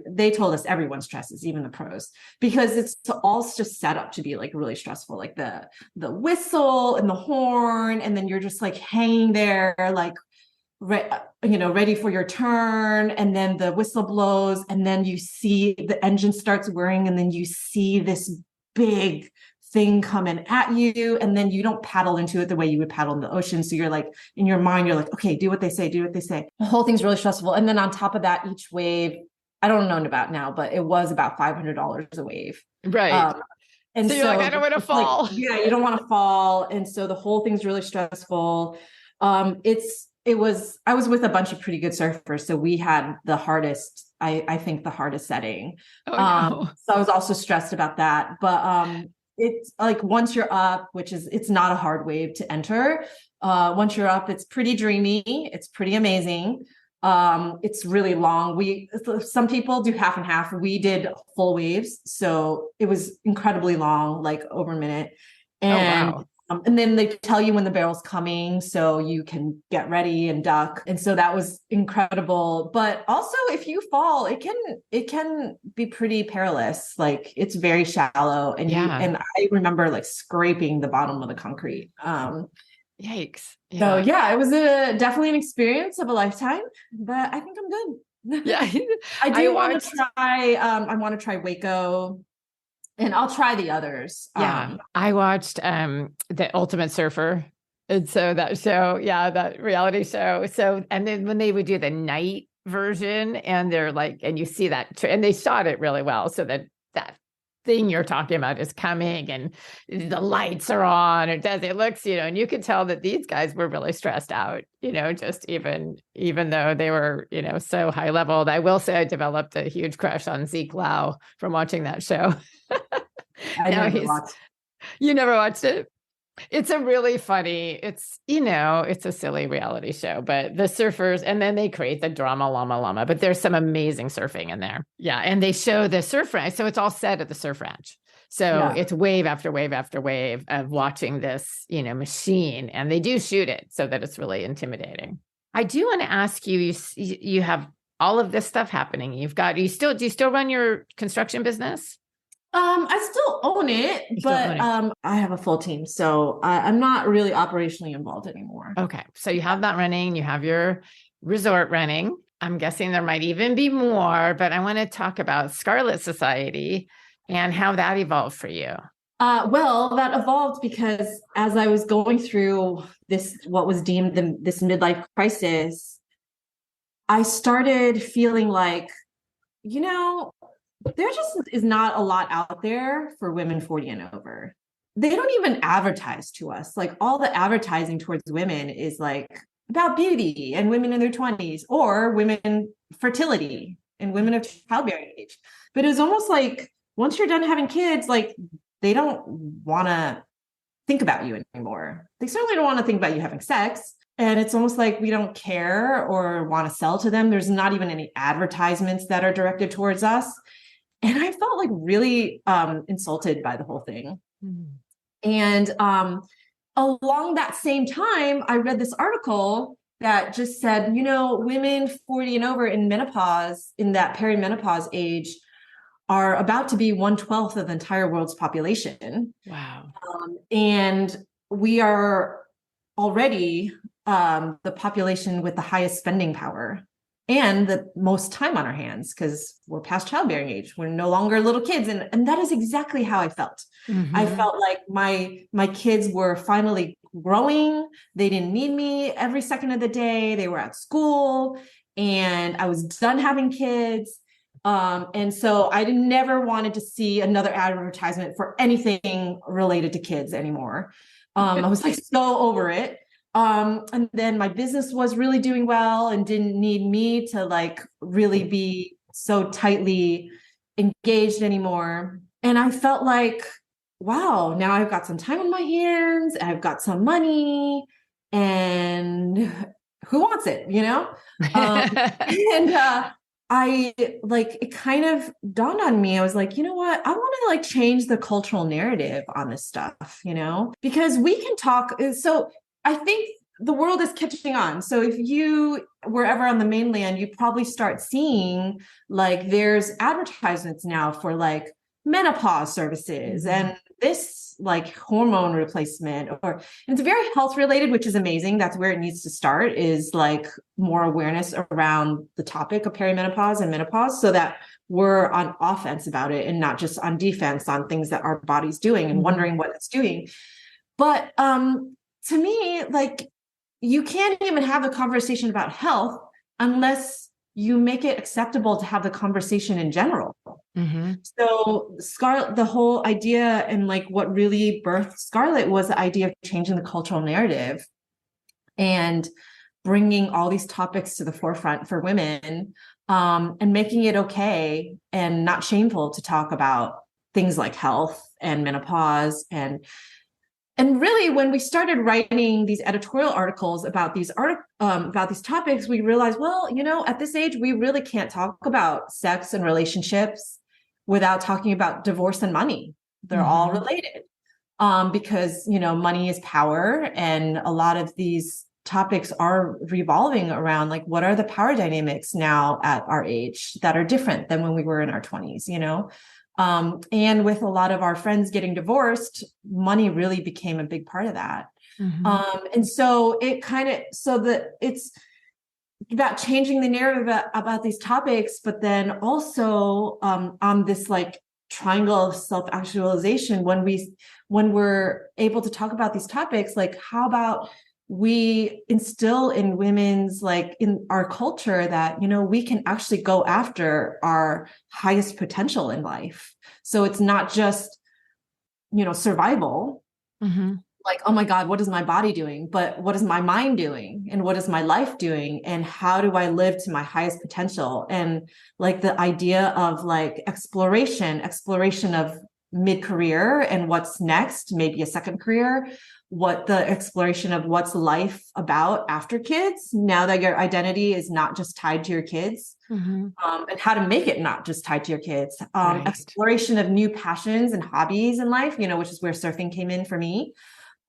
they told us everyone stresses, even the pros, because it's all just set up to be really stressful, the whistle and the horn. And then you're just hanging there, ready for your turn. And then the whistle blows and then you see the engine starts whirring and then you see this big thing coming at you, and then you don't paddle into it the way you would paddle in the ocean. So you're in your mind, you're okay, do what they say. The whole thing's really stressful. And then on top of that, each wave, I don't know about now, but it was about $500 a wave. Right. And so you're I don't want to fall. You don't want to fall. And so the whole thing's really stressful. I was with a bunch of pretty good surfers. So we had the hardest, I think the hardest setting. Oh, no. So I was also stressed about that. But it's once you're up, it's not a hard wave to enter. Once you're up, it's pretty dreamy. It's pretty amazing. It's really long. Some people do half and half. We did full waves. So it was incredibly long, over a minute. And oh, wow. And then they tell you when the barrel's coming so you can get ready and duck. And so that was incredible. But also if you fall, it can be pretty perilous. It's very shallow. And and I remember scraping the bottom of the concrete. Yikes. Yeah. So yeah, it was definitely an experience of a lifetime, but I think I'm good. Yeah. I want to try, I want to try Waco. And I'll try the others. Yeah. I watched The Ultimate Surfer. And so that show, that reality show. So, and then when they would do the night version and they're and you see that, and they shot it really well. So that thing you're talking about is coming and the lights are on, it looks, and you could tell that these guys were really stressed out, just even though they were, so high leveled. I will say I developed a huge crush on Zeke Lau from watching that show. You never watched it? It's a really funny, it's a silly reality show, but the surfers, and then they create the drama llama, but there's some amazing surfing in there. Yeah. And they show the surf ranch. So it's all set at the surf ranch. So Yeah. it's wave after wave after wave of watching this, machine, and they do shoot it so that it's really intimidating. I do want to ask you, you have all of this stuff happening. Do you still run your construction business? I still own it, but I have a full team, so I'm not really operationally involved anymore. Okay. So you have that running, you have your resort running. I'm guessing there might even be more, but I want to talk about Scarlet Society and how that evolved for you. Well, that evolved because as I was going through what was deemed this midlife crisis, I started feeling like, there just is not a lot out there for women 40 and over. They don't even advertise to us. Like, all the advertising towards women is like about beauty and women in their 20s, or women fertility and women of childbearing age. But it was almost like once you're done having kids, like, they don't want to think about you anymore. They certainly don't want to think about you having sex. And it's almost like we don't care or want to sell to them. There's not even any advertisements that are directed towards us. And I felt like really insulted by the whole thing. Mm. And along that same time, I read this article that just said, women 40 and over in menopause, in that perimenopause age, are about to be 1/12 of the entire world's population. Wow. And we are already the population with the highest spending power and the most time on our hands, because we're past childbearing age. We're no longer little kids. And that is exactly how I felt. Mm-hmm. I felt like my kids were finally growing. They didn't need me every second of the day. They were at school and I was done having kids. And so I never wanted to see another advertisement for anything related to kids anymore. I was like so over it. And then my business was really doing well and didn't need me to like really be so tightly engaged anymore. And I felt like, wow, now I've got some time on my hands, I've got some money, and who wants it, I like, it kind of dawned on me. I was like, you know what? I want to like change the cultural narrative on this stuff, because we can talk. So I think the world is catching on. So if you were ever on the mainland, you probably start seeing like there's advertisements now for like menopause services and this like hormone replacement, or it's very health related, which is amazing. That's where it needs to start, is like more awareness around the topic of perimenopause and menopause, so that we're on offense about it and not just on defense on things that our body's doing and wondering what it's doing. But to me, like, you can't even have a conversation about health unless you make it acceptable to have the conversation in general. Mm-hmm. So Scarlet, the whole idea, and like what really birthed Scarlet, was the idea of changing the cultural narrative and bringing all these topics to the forefront for women, and making it okay and not shameful to talk about things like health and menopause. And really, when we started writing these editorial articles about these topics, we realized, well, at this age, we really can't talk about sex and relationships without talking about divorce and money. They're all related, because, money is power. And a lot of these topics are revolving around like, what are the power dynamics now at our age that are different than when we were in our 20s, and with a lot of our friends getting divorced, money really became a big part of that. Mm-hmm. And so it's about changing the narrative about these topics, but then also on this like triangle of self-actualization, when we're able to talk about these topics, like how about we instill in women's, like in our culture, that, we can actually go after our highest potential in life. So it's not just, survival, like, oh my God, what is my body doing? But what is my mind doing? And what is my life doing? And how do I live to my highest potential? And like the idea of like exploration of mid-career and what's next, maybe a second career, what the exploration of what's life about after kids, now that your identity is not just tied to your kids, and how to make it not just tied to your kids. Right. Exploration of new passions and hobbies in life, which is where surfing came in for me.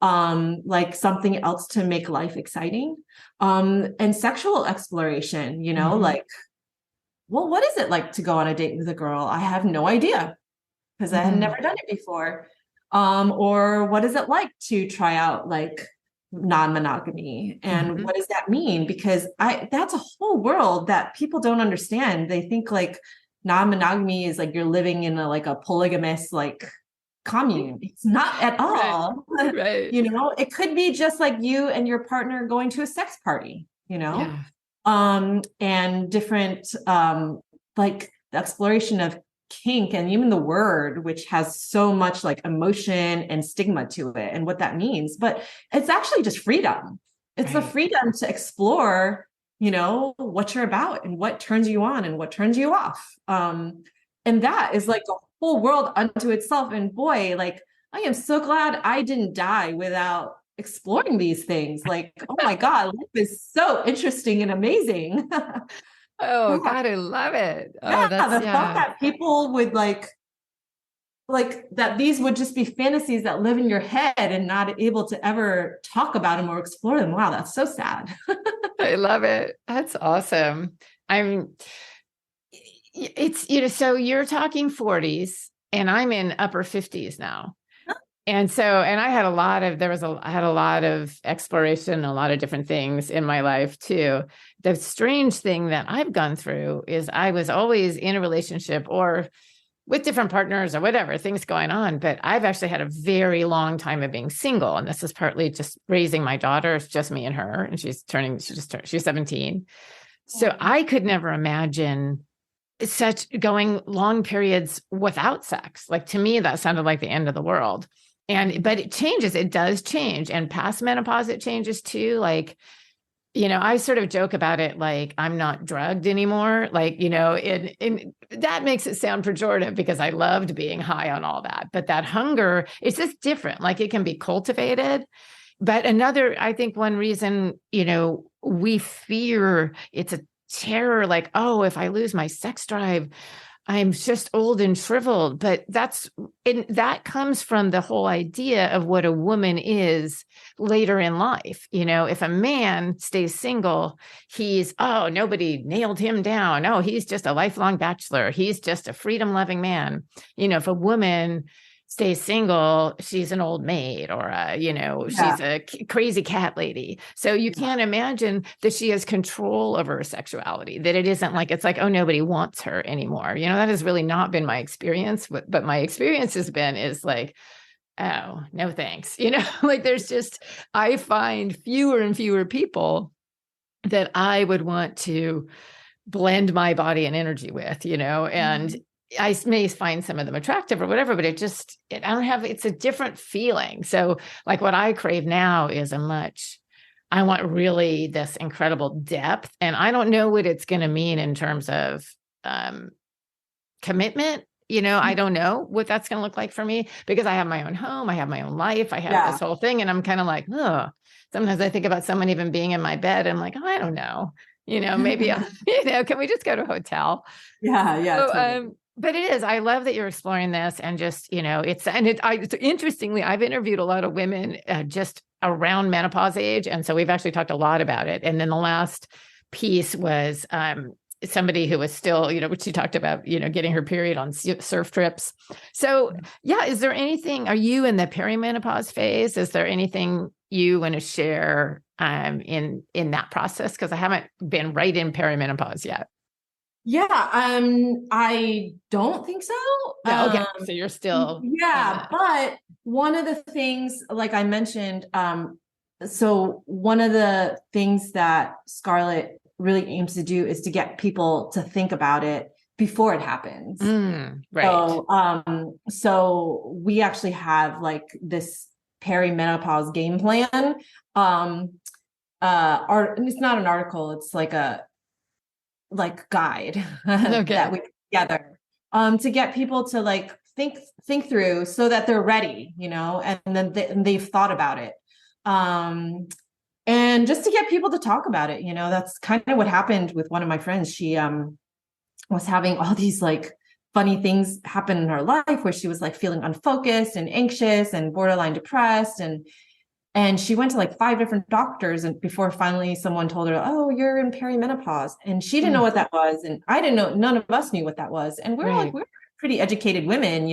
Like something else to make life exciting. And sexual exploration, like, well, what is it like to go on a date with a girl? I have no idea because I had never done it before. Or what is it like to try out like non-monogamy? And what does that mean? Because that's a whole world that people don't understand. They think like non-monogamy is like you're living in a polygamous like commune. It's not at all. Right. It could be just like you and your partner going to a sex party, Yeah. And different like the exploration of kink and even the word, which has so much like emotion and stigma to it and what that means. But it's actually just freedom. It's the freedom to explore, what you're about and what turns you on and what turns you off. And that is like a whole world unto itself. And boy, like I am so glad I didn't die without exploring these things. Like, oh my God, life is so interesting and amazing. Oh God, I love it. Oh, The thought that people would like that these would just be fantasies that live in your head and not able to ever talk about them or explore them. Wow, that's so sad. I love it. That's awesome. It's, so you're talking 40s and I'm in upper 50s now. And I had I had a lot of exploration, a lot of different things in my life too. The strange thing that I've gone through is I was always in a relationship or with different partners or whatever, things going on. But I've actually had a very long time of being single. And this is partly just raising my daughter. It's just me and her. And she's 17. So I could never imagine going long periods without sex. Like to me, that sounded like the end of the world. But it changes. It does change. And past menopause, it changes too. Like, I sort of joke about it. Like I'm not drugged anymore. Like, and that makes it sound pejorative because I loved being high on all that. But that hunger, it's just different. Like it can be cultivated. But I think one reason, we fear it's a terror, like, oh, if I lose my sex drive, I'm just old and shriveled. But that comes from the whole idea of what a woman is later in life. If a man stays single, nobody nailed him down. Oh, he's just a lifelong bachelor. He's just a freedom loving man. If a woman stays single, she's an old maid or she's a crazy cat lady. So you can't imagine that she has control over her sexuality, that it isn't like, it's like, oh, nobody wants her anymore. That has really not been my experience, but my experience is like, oh, no, thanks. Like I find fewer and fewer people that I would want to blend my body and energy with, and I may find some of them attractive or whatever, but it's a different feeling. So like what I crave now is I want really this incredible depth. And I don't know what it's going to mean in terms of commitment. I don't know what that's going to look like for me because I have my own home. I have my own life. I have this whole thing. And I'm kind of like, oh, sometimes I think about someone even being in my bed. And I'm like, oh, I don't know, maybe, can we just go to a hotel? Yeah. So, but it is. I love that you're exploring this and just, interestingly, I've interviewed a lot of women just around menopause age. And so we've actually talked a lot about it. And then the last piece was somebody who was still, which she talked about, getting her period on surf trips. So is there anything, are you in the perimenopause phase? Is there anything you want to share in that process? Because I haven't been right in perimenopause yet. Yeah, I don't think so. Okay, so you're still. But one of the things, like I mentioned, so one of the things that Scarlett really aims to do is to get people to think about it before it happens. Right. So we actually have like this perimenopause game plan. It's not an article, it's like a guide that we put together to get people to like think through so that they're ready, and then they've thought about it. And just to get people to talk about it, that's kind of what happened with one of my friends. She was having all these like funny things happen in her life where she was like feeling unfocused and anxious and borderline depressed. And she went to like 5 different doctors and before finally someone told her, oh, you're in perimenopause. And she didn't know what that was. And I didn't know, none of us knew what that was. And we're pretty educated women,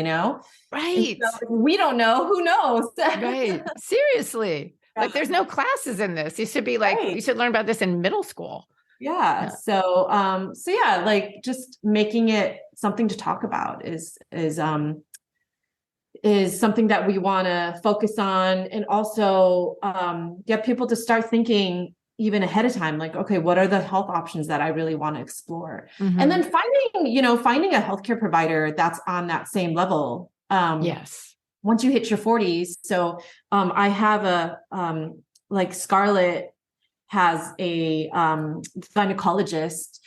Right. So if we don't know, who knows? Right. Seriously. Like there's no classes in this. You should be like, you should learn about this in middle school. Yeah. So yeah, like just making it something to talk about is something that we want to focus on, and also get people to start thinking even ahead of time, like, okay, what are the health options that I really want to explore? And then finding a healthcare provider that's on that same level. Yes. Once you hit your 40s. So I have like Scarlett has a gynecologist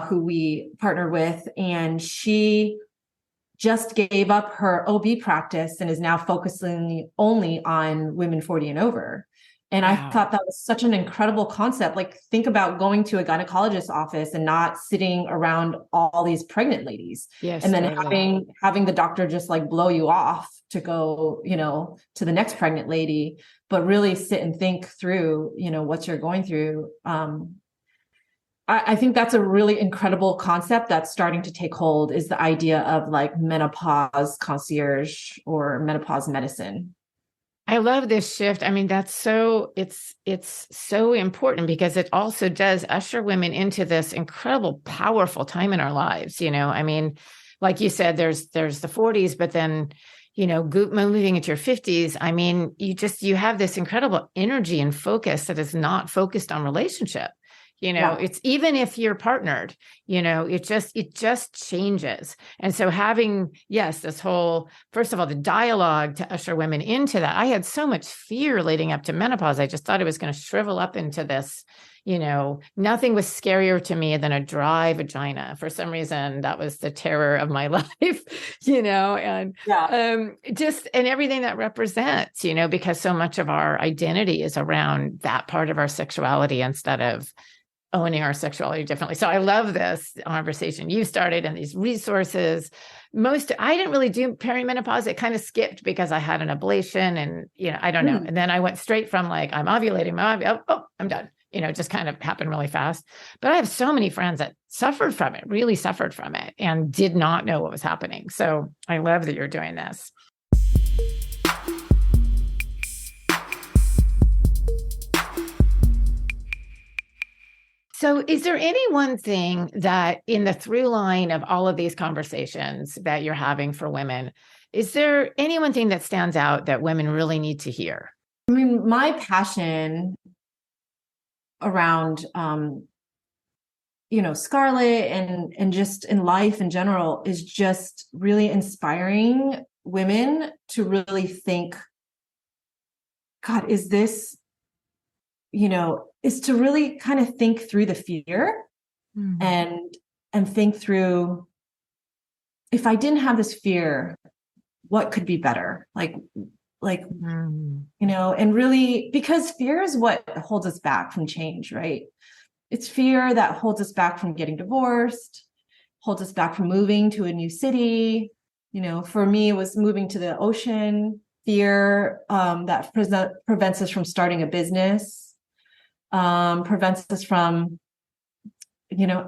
who we partner with, and she just gave up her OB practice and is now focusing only on women 40 and over. And I thought that was such an incredible concept. Like, think about going to a gynecologist's office and not sitting around all these pregnant ladies. Yes, and then having the doctor just like blow you off to go, to the next pregnant lady, but really sit and think through, what you're going through. I think that's a really incredible concept that's starting to take hold, is the idea of like menopause concierge or menopause medicine. I love this shift. I mean, it's so important because it also does usher women into this incredible, powerful time in our lives. I mean, like you said, there's the 40s, but then, moving into your 50s. I mean, you have this incredible energy and focus that is not focused on relationship. It's even if you're partnered, it just changes. And so having, this whole, first of all, the dialogue to usher women into that. I had so much fear leading up to menopause. I just thought it was going to shrivel up into this, nothing was scarier to me than a dry vagina. For some reason, that was the terror of my life, and and everything that represents, because so much of our identity is around that part of our sexuality instead of owning our sexuality differently. So I love this conversation you started and these resources. I didn't really do perimenopause. It kind of skipped because I had an ablation and, I don't know. And then I went straight from like, I'm ovulating, I'm done. Just kind of happened really fast. But I have so many friends that suffered from it, really suffered from it, and did not know what was happening. So I love that you're doing this. So is there any one thing that in the through line of all of these conversations that you're having for women, is there any one thing that stands out that women really need to hear? I mean, my passion around, Scarlett and just in life in general is just really inspiring women to really think, God, is this, is to really kind of think through the fear and think through, if I didn't have this fear, what could be better? And really, because fear is what holds us back from change, right? It's fear that holds us back from getting divorced, holds us back from moving to a new city. For me, it was moving to the ocean. Fear that prevents us from starting a business. Prevents us from,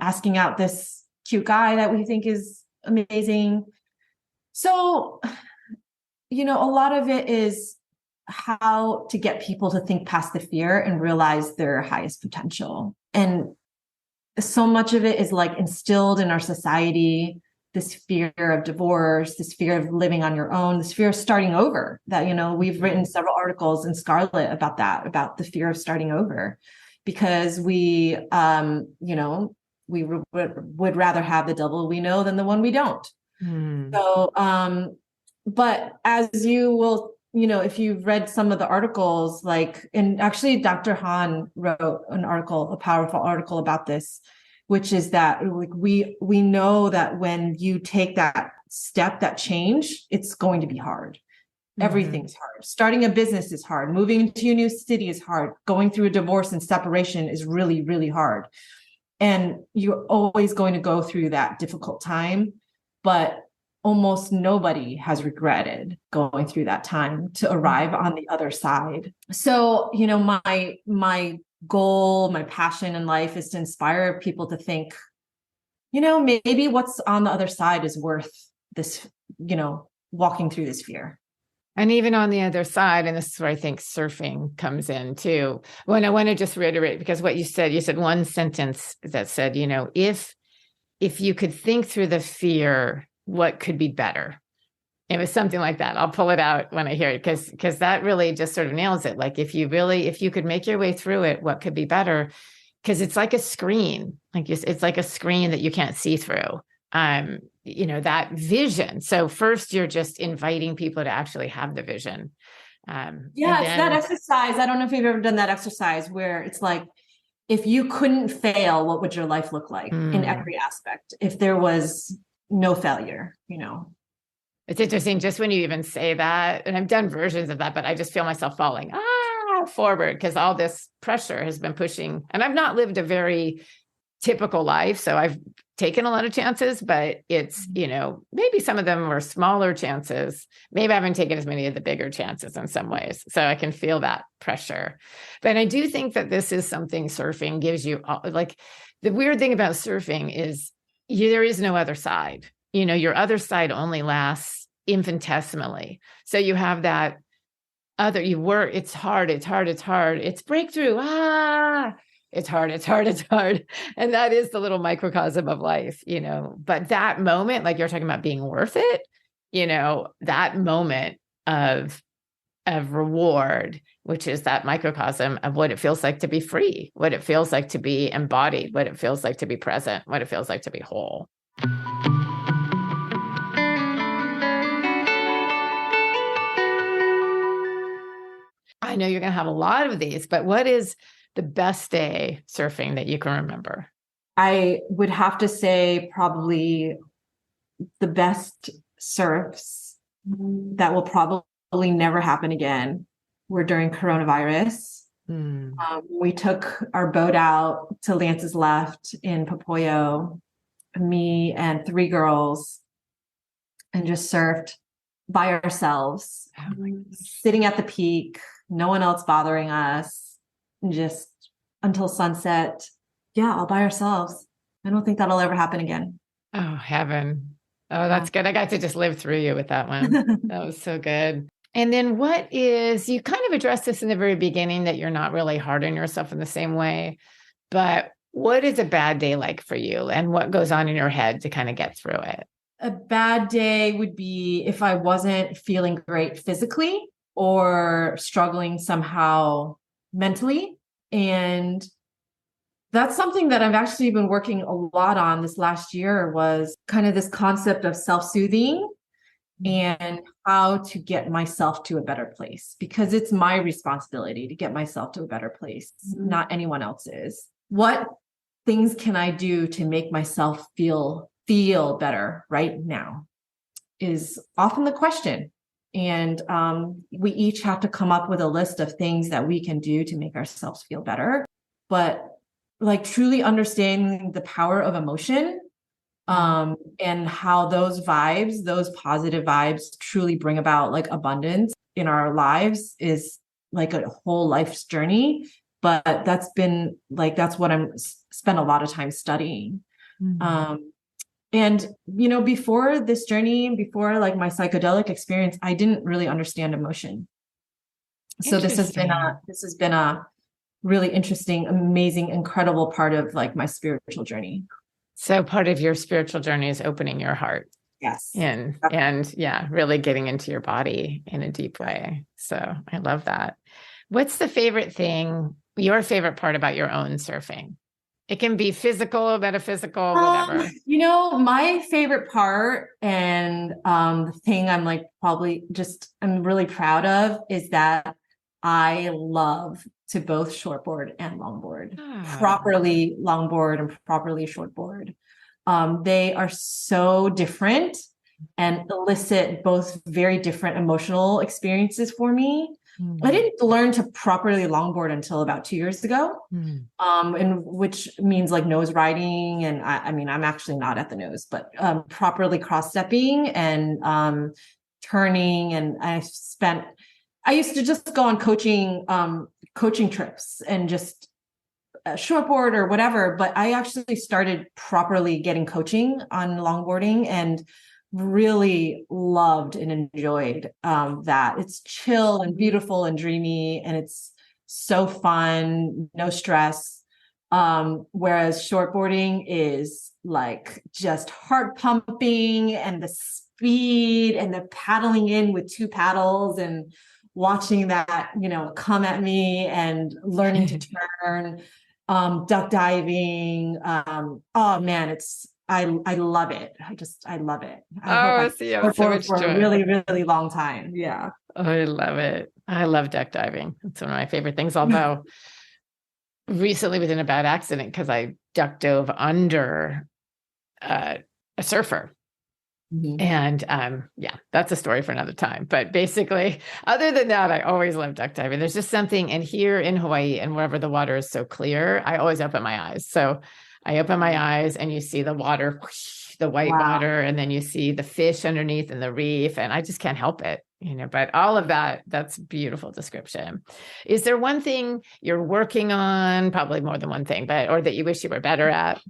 asking out this cute guy that we think is amazing. So, a lot of it is how to get people to think past the fear and realize their highest potential. And so much of it is like instilled in our society, this fear of divorce, this fear of living on your own, this fear of starting over that, we've written several articles in Scarlet about that, about the fear of starting over, because we would rather have the devil we know than the one we don't. So, but as you will, if you've read some of the articles, and actually Dr. Han wrote a powerful article about this, which is that we know that when you take that step, that change, it's going to be hard. Everything's hard. Starting a business is hard. Moving into a new city is hard. Going through a divorce and separation is really, really hard. And you're always going to go through that difficult time, but almost nobody has regretted going through that time to arrive on the other side. So, my goal, my passion in life is to inspire people to think, maybe what's on the other side is worth this, walking through this fear. And even on the other side, and this is where I think surfing comes in too. When I want to just reiterate, because what you said one sentence that said, if you could think through the fear, what could be better? It was something like that. I'll pull it out when I hear it, because that really just sort of nails it. Like if you could make your way through it, what could be better? Because it's like a screen, it's like a screen that you can't see through. That vision. So first you're just inviting people to actually have the vision. It's that exercise. I don't know if you've ever done that exercise where it's like, if you couldn't fail, what would your life look like in every aspect? If there was no failure, It's interesting just when you even say that, and I've done versions of that, but I just feel myself falling forward because all this pressure has been pushing, and I've not lived a very typical life. So I've taken a lot of chances, but it's, maybe some of them were smaller chances. Maybe I haven't taken as many of the bigger chances in some ways. So I can feel that pressure. But I do think that this is something surfing gives you. Like the weird thing about surfing is there is no other side. Your other side only lasts infinitesimally. So you have that it's hard. It's breakthrough. It's hard. And that is the little microcosm of life, but that moment, like you're talking about being worth it, that moment of reward, which is that microcosm of what it feels like to be free, what it feels like to be embodied, what it feels like to be present, what it feels like to be whole. I know you're going to have a lot of these, but what is the best day surfing that you can remember? I would have to say probably the best surfs that will probably never happen again were during coronavirus. We took our boat out to Lance's Left in Popoyo, me and 3 girls, and just surfed by ourselves, sitting at the peak, no one else bothering us, just until sunset. Yeah, all by ourselves. I don't think that'll ever happen again. Oh, heaven. Oh, that's good. I got to just live through you with that one. That was so good. And then you kind of addressed this in the very beginning, that you're not really hard on yourself in the same way, but what is a bad day like for you, and what goes on in your head to kind of get through it? A bad day would be if I wasn't feeling great physically or struggling somehow mentally. And that's something that I've actually been working a lot on this last year, was kind of this concept of self-soothing and how to get myself to a better place, because it's my responsibility to get myself to a better place, not anyone else's. What things can I do to make myself feel better right now is often the question. And we each have to come up with a list of things that we can do to make ourselves feel better. But like truly understanding the power of emotion and how those positive vibes truly bring about like abundance in our lives is like a whole life's journey. But that's what I'm spent a lot of time studying. And, before this journey, before like my psychedelic experience, I didn't really understand emotion. So this has been a really interesting, amazing, incredible part of like my spiritual journey. So part of your spiritual journey is opening your heart. Yes. And really getting into your body in a deep way. So I love that. What's your favorite part about your own surfing? It can be physical, metaphysical, whatever. My favorite part, and the thing I'm like I'm really proud of, is that I love to both shortboard and longboard, properly longboard and properly shortboard. They are so different, and elicit both very different emotional experiences for me. I didn't learn to properly longboard until about 2 years ago, and which means like nose riding. And I mean, I'm actually not at the nose, but properly cross stepping and turning. And I used to just go on coaching trips and just shortboard or whatever. But I actually started properly getting coaching on longboarding and really loved and enjoyed that. It's chill and beautiful and dreamy, and it's so fun, no stress. Whereas shortboarding is like just heart pumping, and the speed and the paddling in with two paddles and watching that, come at me and learning to turn, duck diving. Oh man, I love it. I love it. I hope see, I have so much for joy. a really, really long time. Yeah. I love it. I love duck diving. It's one of my favorite things, although recently was in a bad accident because I duck dove under a surfer. And yeah, that's a story for another time. But basically, other than that, I always love duck diving. There's just something, and here in Hawaii and wherever the water is so clear, I always open my eyes. So I open my eyes and you see the water, whoosh, the white water, and then you see the fish underneath and the reef, and I just can't help it, but all of that's beautiful description. Is there one thing you're working on, probably more than one thing, or that you wish you were better at?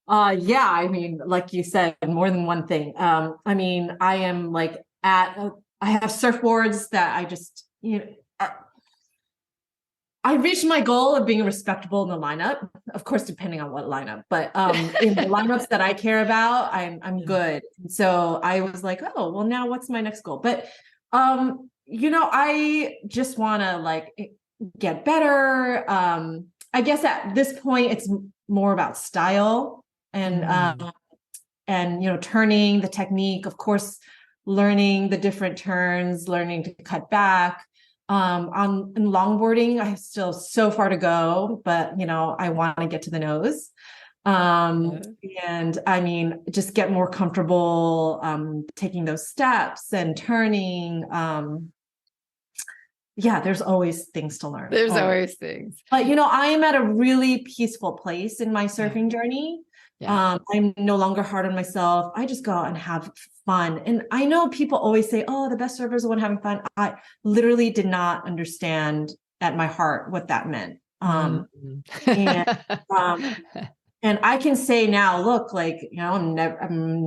Yeah, I mean, like you said, more than one thing. I mean, I am like I have surfboards that I just, I reached my goal of being respectable in the lineup, of course, depending on what lineup, but in the lineups that I care about, I'm good. And so I was like, oh, well, now what's my next goal? But, I just want to like get better. I guess at this point, it's more about style and turning, the technique, of course, learning the different turns, learning to cut back. In longboarding, I have still so far to go, but I want to get to the nose. And I mean, just get more comfortable taking those steps and turning. Yeah, there's always things to learn. There's always things. But I am at a really peaceful place in my surfing journey. Yeah. I'm no longer hard on myself. I just go out and have fun. And I know people always say, oh, the best surfers are the one having fun. I literally did not understand at my heart what that meant. And I can say now, look, like, I'm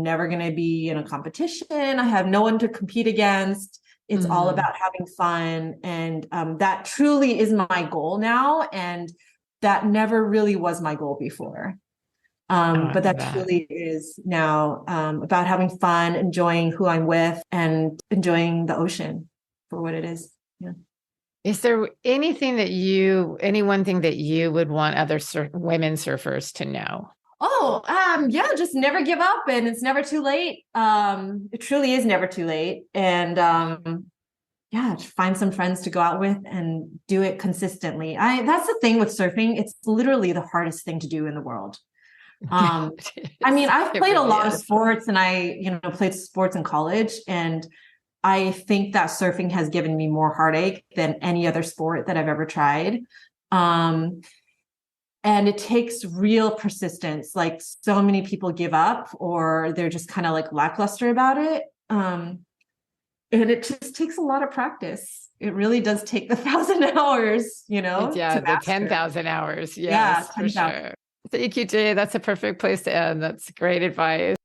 never going to be in a competition. I have no one to compete against. It's all about having fun. And that truly is my goal now. And that never really was my goal before. But that truly is now about having fun, enjoying who I'm with, and enjoying the ocean for what it is. Yeah. Is there any one thing that you would want other women surfers to know? Oh, yeah, just never give up, and it's never too late. It truly is never too late. And yeah, find some friends to go out with and do it consistently. That's the thing with surfing. It's literally the hardest thing to do in the world. I mean, I've played a lot of sports, and I, played sports in college, and I think that surfing has given me more heartache than any other sport that I've ever tried. And it takes real persistence. Like, so many people give up, or they're just kind of like lackluster about it. And it just takes a lot of practice. It really does take the 1,000 hours, Yeah, the 10,000 hours. Yes, yeah, for sure. Thank you, Jade. That's a perfect place to end. That's great advice.